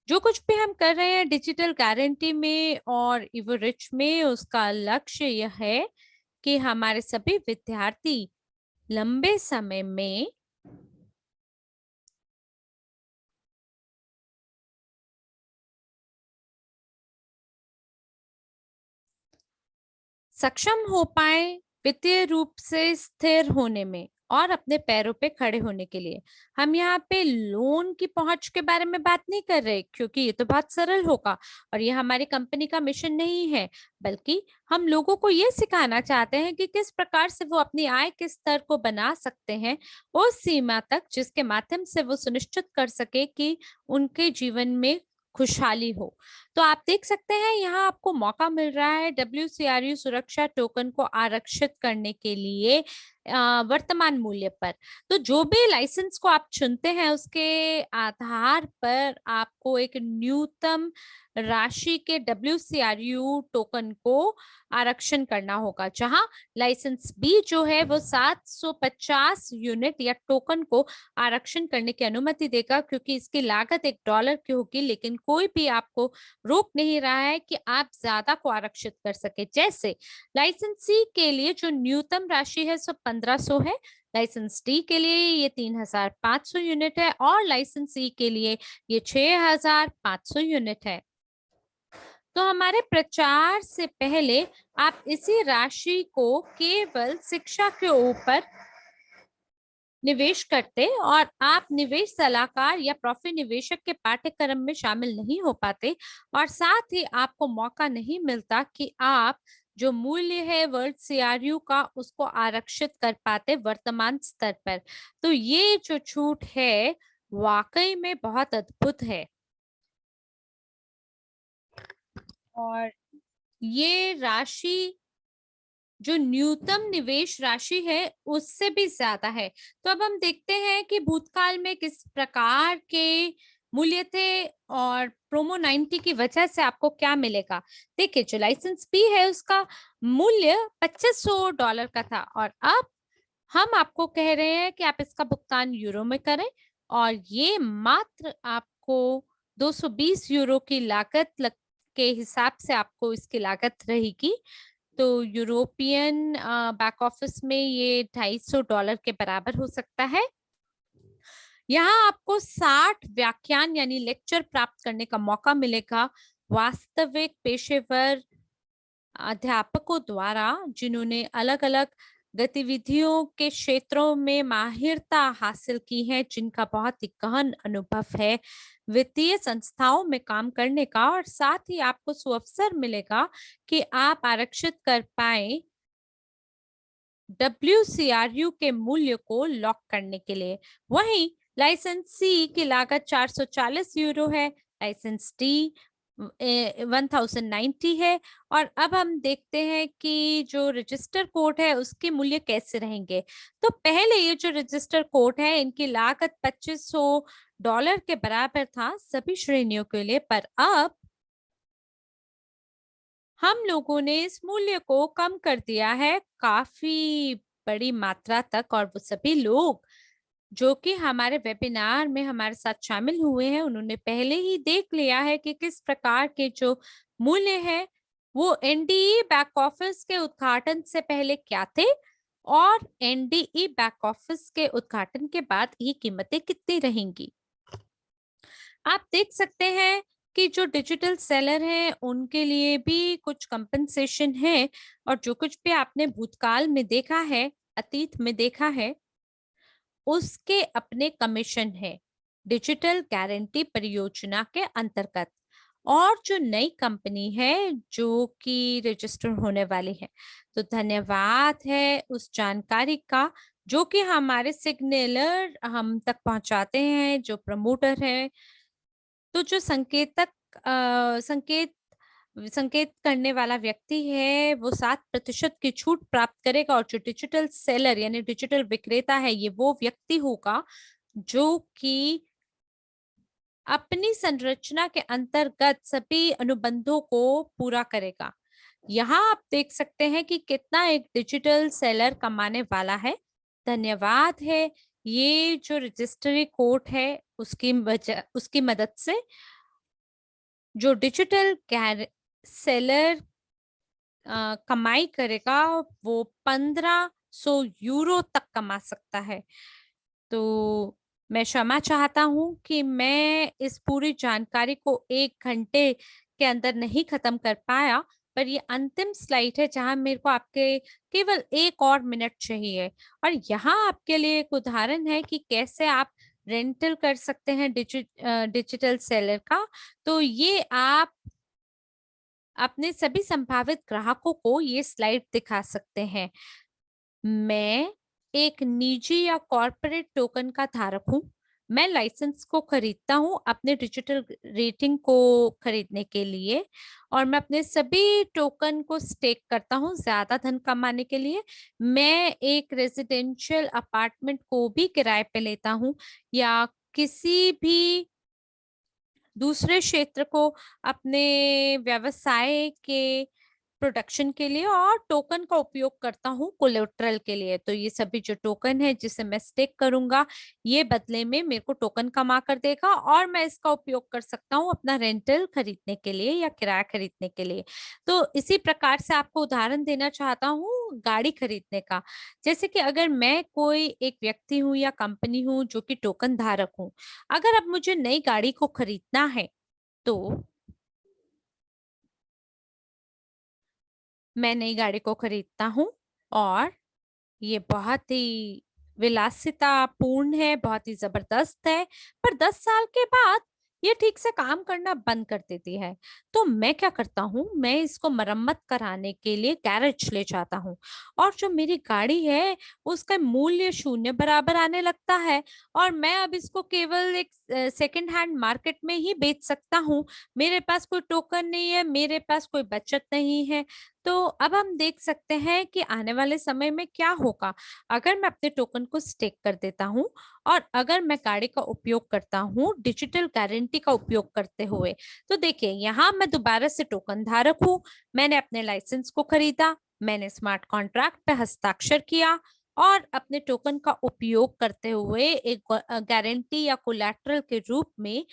जो कुछ भी हम कर रहे हैं डिजिटल गारंटी में और इवोरिच में, उसका लक्ष्य यह है कि हमारे सभी विद्यार्थी लंबे समय में सक्षम हो पाए वित्तीय रूप से स्थिर होने में और अपने पैरों पे खड़े होने के लिए। हम यहाँ पे लोन की पहुंच के बारे में बात नहीं कर रहे, क्योंकि ये तो बहुत सरल होगा और ये हमारी कंपनी का मिशन नहीं है, बल्कि हम लोगों को ये सिखाना चाहते हैं कि किस प्रकार से वो अपनी आय के स्तर को बना सकते हैं उस सीमा तक जिसके माध्यम से वो सुनिश्चित कर सके कि उनके जीवन में खुशहाली हो। तो आप देख सकते हैं यहाँ आपको मौका मिल रहा है WCRU सुरक्षा टोकन को आरक्षित करने के लिए वर्तमान मूल्य पर। तो जो भी लाइसेंस को आप चुनते हैं उसके आधार पर आपको एक न्यूनतम राशि के WCRU टोकन को आरक्षण करना होगा, जहां लाइसेंस बी जो है वो 750 यूनिट या टोकन को आरक्षण करने की अनुमति देगा, क्योंकि इसकी लागत $1 की होगी, लेकिन कोई भी आपको रोक नहीं रहा है कि आप ज्यादा को आरक्षित कर सके। जैसे लाइसेंस सी के लिए जो न्यूनतम राशि है सो 1500 है, लाइसेंस डी के लिए ये 3500 यूनिट है और लाइसेंस सी के लिए ये 6500 यूनिट है। तो हमारे प्रचार से पहले आप इसी राशि को केवल शिक्षा के ऊपर निवेश करते और आप निवेश सलाहकार या प्रॉफी निवेशक के पाठ्यक्रम में शामिल नहीं हो पाते, और साथ ही आपको मौका नहीं मिलता कि आप जो मूल्य है वर्ल्ड CRU का उसको आरक्षित कर पाते वर्तमान स्तर पर। तो ये जो छूट है वाकई में बहुत अद्भुत है और ये राशि जो न्यूनतम निवेश राशि है उससे भी ज्यादा है। तो अब हम देखते हैं कि भूतकाल में किस प्रकार के मूल्य थे और प्रोमो 90 की वजह से आपको क्या मिलेगा। देखिए जो लाइसेंस बी है उसका मूल्य $2500 का था और अब हम आपको कह रहे हैं कि आप इसका भुगतान यूरो में करें और ये मात्र आपको 220 यूरो की लागत के हिसाब से आपको इसकी लागत रहेगी। तो यूरोपियन बैक ऑफिस में ये $250 के बराबर हो सकता है। यहाँ आपको 60 व्याख्यान यानी लेक्चर प्राप्त करने का मौका मिलेगा वास्तविक पेशेवर अध्यापकों द्वारा, जिन्होंने अलग अलग गतिविधियों के क्षेत्रों में माहिरता हासिल की है, जिनका बहुत ही गहन अनुभव है वित्तीय संस्थाओं में काम करने का, और साथ ही आपको सुअवसर मिलेगा कि आप आरक्षित कर पाए WCRU के मूल्य को लॉक करने के लिए। वहीं लाइसेंस सी की लागत 440 यूरो है, लाइसेंस डी 1090 है। और अब हम देखते हैं कि जो रजिस्टर कोड है उसके मूल्य कैसे रहेंगे। तो पहले ये जो रजिस्टर कोड है इनकी लागत $2500 के बराबर था सभी श्रेणियों के लिए, पर अब हम लोगों ने इस मूल्य को कम कर दिया है काफी बड़ी मात्रा तक, और वो सभी लोग जो कि हमारे वेबिनार में हमारे साथ शामिल हुए हैं उन्होंने पहले ही देख लिया है कि किस प्रकार के जो मूल्य है वो NDE बैक ऑफिस के उद्घाटन से पहले क्या थे और NDE बैक ऑफिस के उद्घाटन के बाद ये कीमतें कितनी रहेंगी। आप देख सकते हैं कि जो डिजिटल सेलर हैं उनके लिए भी कुछ कंपनसेशन है, और जो कुछ भी आपने भूतकाल में देखा है, अतीत में देखा है, उसके अपने कमीशन है डिजिटल गारंटी परियोजना के अंतर्गत। और जो नई कंपनी है जो कि रजिस्टर होने वाली है, तो धन्यवाद है उस जानकारी का जो कि हमारे सिग्नलर हम तक पहुंचाते हैं, जो प्रमोटर है। तो जो संकेत संकेत करने वाला व्यक्ति है वो 7% की छूट प्राप्त करेगा, और जो डिजिटल सेलर यानी डिजिटल विक्रेता है ये वो व्यक्ति होगा जो कि अपनी संरचना के अंतर्गत सभी अनुबंधों को पूरा करेगा। यहाँ आप देख सकते हैं कि कितना एक डिजिटल सेलर कमाने वाला है। धन्यवाद है ये जो रजिस्ट्री कोड है उसकी मदद से जो डिजिटल सेलर कमाई करेगा वो 1500 यूरो तक कमा सकता है। तो मैं क्षमा चाहता हूं कि मैं इस पूरी जानकारी को 1 घंटे के अंदर नहीं खत्म कर पाया, पर ये अंतिम स्लाइड है जहां मेरे को आपके केवल 1 और मिनट चाहिए। और यहाँ आपके लिए एक उदाहरण है कि कैसे आप रेंटल कर सकते हैं डिजिटल सेलर का। तो ये आप अपने सभी संभावित ग्राहकों को ये स्लाइड दिखा सकते हैं। मैं एक निजी या कॉर्पोरेट टोकन का धारक हूं। मैं लाइसेंस को खरीदता हूं अपने डिजिटल रेटिंग को खरीदने के लिए, और मैं अपने सभी टोकन को स्टेक करता हूं ज्यादा धन कमाने के लिए। मैं एक रेजिडेंशियल अपार्टमेंट को भी किराए पे लेता हूं, या किसी भी दूसरे क्षेत्र को अपने व्यवसाय के प्रोडक्शन के लिए, और टोकन का उपयोग करता हूँ कोलेट्रल के लिए। तो ये सभी जो टोकन है जिसे मैं स्टेक करूंगा, ये बदले में मेरे को टोकन कमा कर देगा, और मैं इसका उपयोग कर सकता हूँ अपना रेंटल खरीदने के लिए या किराया खरीदने के लिए। तो इसी प्रकार से आपको उदाहरण देना चाहता हूँ गाड़ी खरीदने का। जैसे कि अगर मैं कोई एक व्यक्ति हूँ या कंपनी हूँ जो कि टोकन धारक हूँ, अगर अब मुझे नई गाड़ी को खरीदना है तो मैं नई गाड़ी को खरीदता हूँ, और ये बहुत ही विलासिता पूर्ण है, बहुत ही जबरदस्त है। पर 10 साल के बाद ये ठीक से काम करना बंद कर देती है। तो मैं क्या करता हूँ, मैं इसको मरम्मत कराने के लिए गैरेज ले जाता हूँ, और जो मेरी गाड़ी है उसका मूल्य शून्य बराबर आने लगता है, और मैं अब इसको केवल एक सेकंड हैंड मार्केट में ही बेच सकता हूँ। मेरे पास कोई टोकन नहीं है, मेरे पास कोई बचत नहीं है। तो अब हम देख सकते हैं कि आने वाले समय में क्या होगा अगर मैं अपने टोकन को स्टेक कर देता हूं, और अगर मैं गाड़ी का उपयोग करता हूं डिजिटल गारंटी का उपयोग करते हुए। तो देखिए, यहाँ मैं दोबारा से टोकन धारक हूं। मैंने अपने लाइसेंस को खरीदा, मैंने स्मार्ट कॉन्ट्रैक्ट पे हस्ताक्षर किया, और अपने टोकन का उपयोग करते हुए एक गारंटी या कोलैटरल के रूप में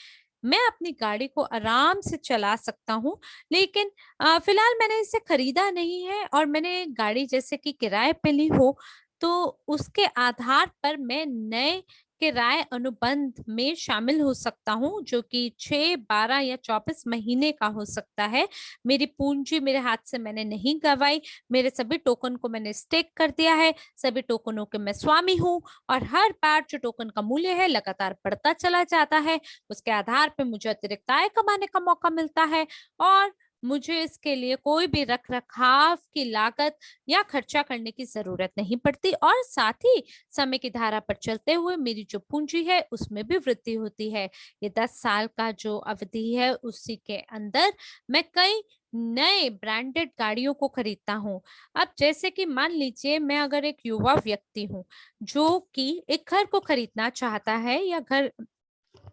मैं अपनी गाड़ी को आराम से चला सकता हूँ। लेकिन फिलहाल मैंने इसे खरीदा नहीं है, और मैंने गाड़ी जैसे कि किराए पे ली हो, तो उसके आधार पर मैं नए किराए अनुबंध में शामिल हो सकता हूँ, जो कि 6, 12 या 24 महीने का हो सकता है। मेरी पूंजी मेरे हाथ से मैंने नहीं गंवाई। मेरे सभी टोकन को मैंने स्टेक कर दिया है, सभी टोकनों के मैं स्वामी हूँ, और हर बार जो टोकन का मूल्य है लगातार बढ़ता चला जाता है। उसके आधार पे मुझे अतिरिक्त आय कमाने का मौका मिलता है, और मुझे इसके लिए कोई भी रख रखाव की लागत या खर्चा करने की जरूरत नहीं पड़ती, और साथ ही समय की धारा पर चलते हुए मेरी जो पूंजी है उसमें भी वृद्धि होती है। ये 10 साल का जो अवधि है उसी के अंदर मैं कई नए ब्रांडेड गाड़ियों को खरीदता हूँ। अब जैसे कि मान लीजिए, मैं अगर एक युवा व्यक्ति हूँ जो कि एक घर को खरीदना चाहता है, या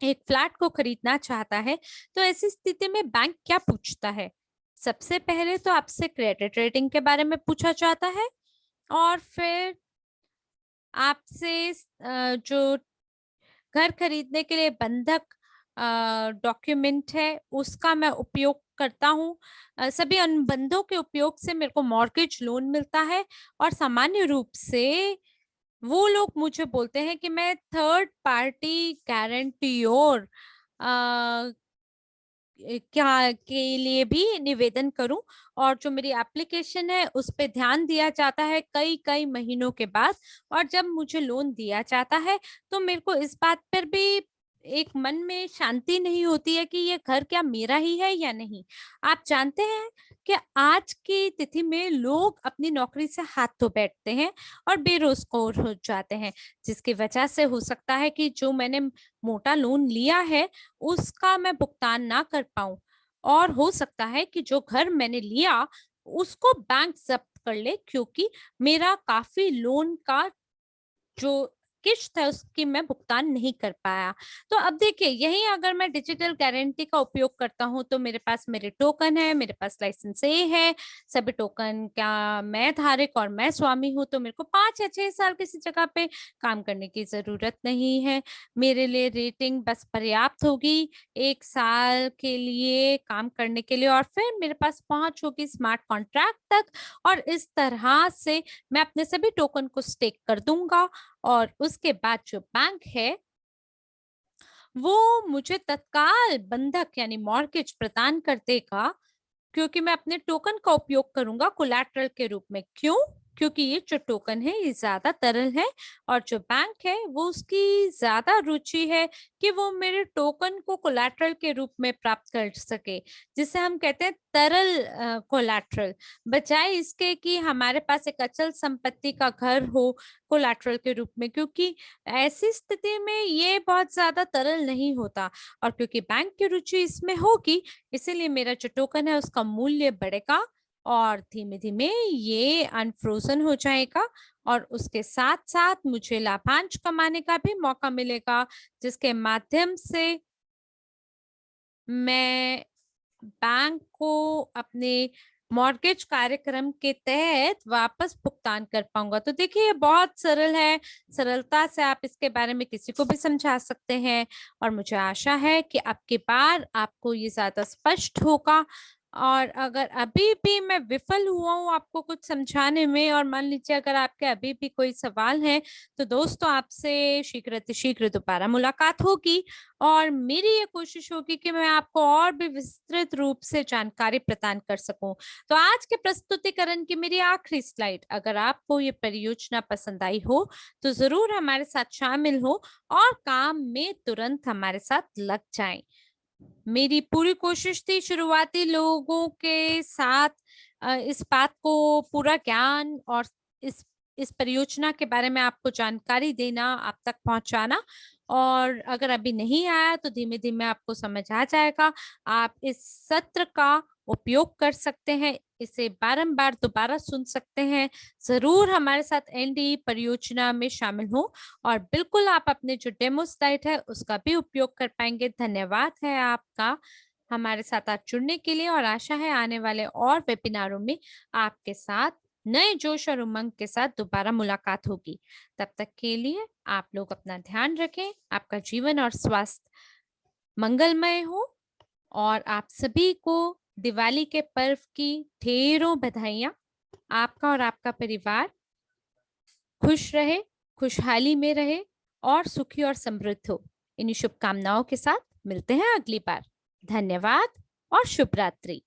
एक फ्लैट को खरीदना चाहता है, तो ऐसी स्थिति में बैंक क्या पूछता है? सबसे पहले तो आपसे क्रेडिट रेटिंग के बारे में पूछा जाता है, और फिर आपसे जो घर खरीदने के लिए बंधक डॉक्यूमेंट है उसका मैं उपयोग करता हूँ। सभी अनुबंधों के उपयोग से मेरे को मॉर्गेज लोन मिलता है, और सामान्य रूप से वो लोग मुझे बोलते हैं कि मैं थर्ड पार्टी गारंटीयोर क्या के लिए भी निवेदन करूं, और जो मेरी एप्लीकेशन है उस पे ध्यान दिया जाता है कई कई महीनों के बाद। और जब मुझे लोन दिया जाता है तो मेरे को इस बात पर भी एक मन में शांति नहीं होती है कि ये घर क्या मेरा ही है या नहीं। आप जानते हैं कि आज की तिथि में लोग अपनी नौकरी से हाथ धो बैठते हैं और बेरोजगार हो जाते हैं, जिसकी वजह से हो सकता है कि जो मैंने मोटा लोन लिया है उसका मैं भुगतान ना कर पाऊं, और हो सकता है कि जो घर मैंने लिया उसको बैंक जब्त कर ले, क्योंकि मेरा काफी लोन का जो किश्त है उसकी मैं भुगतान नहीं कर पाया। तो अब देखिए, यही अगर मैं डिजिटल गारंटी का उपयोग करता हूँ तो मेरे पास मेरे टोकन है, मेरे पास लाइसेंस ए है, सभी टोकन का मैं धारक और मैं स्वामी हूँ, तो मेरे को 5 या 6 साल किसी जगह पे काम करने की जरूरत नहीं है। मेरे लिए रेटिंग बस पर्याप्त होगी 1 साल के लिए काम करने के लिए, और फिर मेरे पास पहुंच होगी स्मार्ट कॉन्ट्रैक्ट तक, और इस तरह से मैं अपने सभी टोकन को स्टेक कर दूंगा। और उसके बाद जो बैंक है वो मुझे तत्काल बंधक यानी मॉर्गेज प्रदान कर देगा, क्योंकि मैं अपने टोकन का उपयोग करूंगा कोलैटरल के रूप में। क्यों? क्योंकि ये जो टोकन है ये ज्यादा तरल है, और जो बैंक है वो उसकी ज्यादा रुचि है कि वो मेरे टोकन को कोलैटरल के रूप में प्राप्त कर सके, जिसे हम कहते हैं तरल कोलैटरल, बजाय इसके कि हमारे पास एक अचल संपत्ति का घर हो कोलैटरल के रूप में, क्योंकि ऐसी स्थिति में ये बहुत ज्यादा तरल नहीं होता। और क्योंकि बैंक की रुचि इसमें होगी, इसीलिए मेरा जो टोकन है उसका मूल्य बढ़ेगा और धीमे धीमे ये अनफ्रोजन हो जाएगा, और उसके साथ साथ मुझे लाभांश कमाने का भी मौका मिलेगा, जिसके माध्यम से मैं बैंक को अपने मॉर्गेज कार्यक्रम के तहत वापस भुगतान कर पाऊंगा। तो देखिए, ये बहुत सरल है, सरलता से आप इसके बारे में किसी को भी समझा सकते हैं, और मुझे आशा है कि अब की बार आपको ये ज्यादा स्पष्ट होगा। और अगर अभी भी मैं विफल हुआ हूँ आपको कुछ समझाने में, और मान लीजिए अगर आपके अभी भी कोई सवाल है, तो दोस्तों आपसे शीघ्र दोबारा मुलाकात होगी, और मेरी ये कोशिश होगी कि मैं आपको और भी विस्तृत रूप से जानकारी प्रदान कर सकूं। तो आज के प्रस्तुतिकरण की मेरी आखिरी स्लाइड, अगर आपको ये परियोजना पसंद आई हो तो जरूर हमारे साथ शामिल हो और काम में तुरंत हमारे साथ लग जाएं। मेरी पूरी कोशिश थी शुरुआती लोगों के साथ इस बात को पूरा ज्ञान और इस परियोजना के बारे में आपको जानकारी देना, आप तक पहुंचाना। और अगर अभी नहीं आया तो धीमे धीमे आपको समझ आ जाएगा। आप इस सत्र का उपयोग कर सकते हैं, इसे बारंबार दोबारा सुन सकते हैं। जरूर हमारे साथ एनडी परियोजना में शामिल हो, और बिल्कुल आप अपने जो डेमो स्लाइड है उसका भी उपयोग कर पाएंगे। धन्यवाद है आपका हमारे साथ आज जुड़ने के लिए, और आशा है आने वाले और वेबिनारों में आपके साथ नए जोश और उमंग के साथ दोबारा मुलाकात होगी। तब तक के लिए आप लोग अपना ध्यान रखें, आपका जीवन और स्वास्थ्य मंगलमय हो, और आप सभी को दिवाली के पर्व की ढेरों बधाइयां। आपका और आपका परिवार खुश रहे, खुशहाली में रहे और सुखी और समृद्ध हो। इन्हीं शुभकामनाओं के साथ मिलते हैं अगली बार। धन्यवाद और शुभ रात्रि।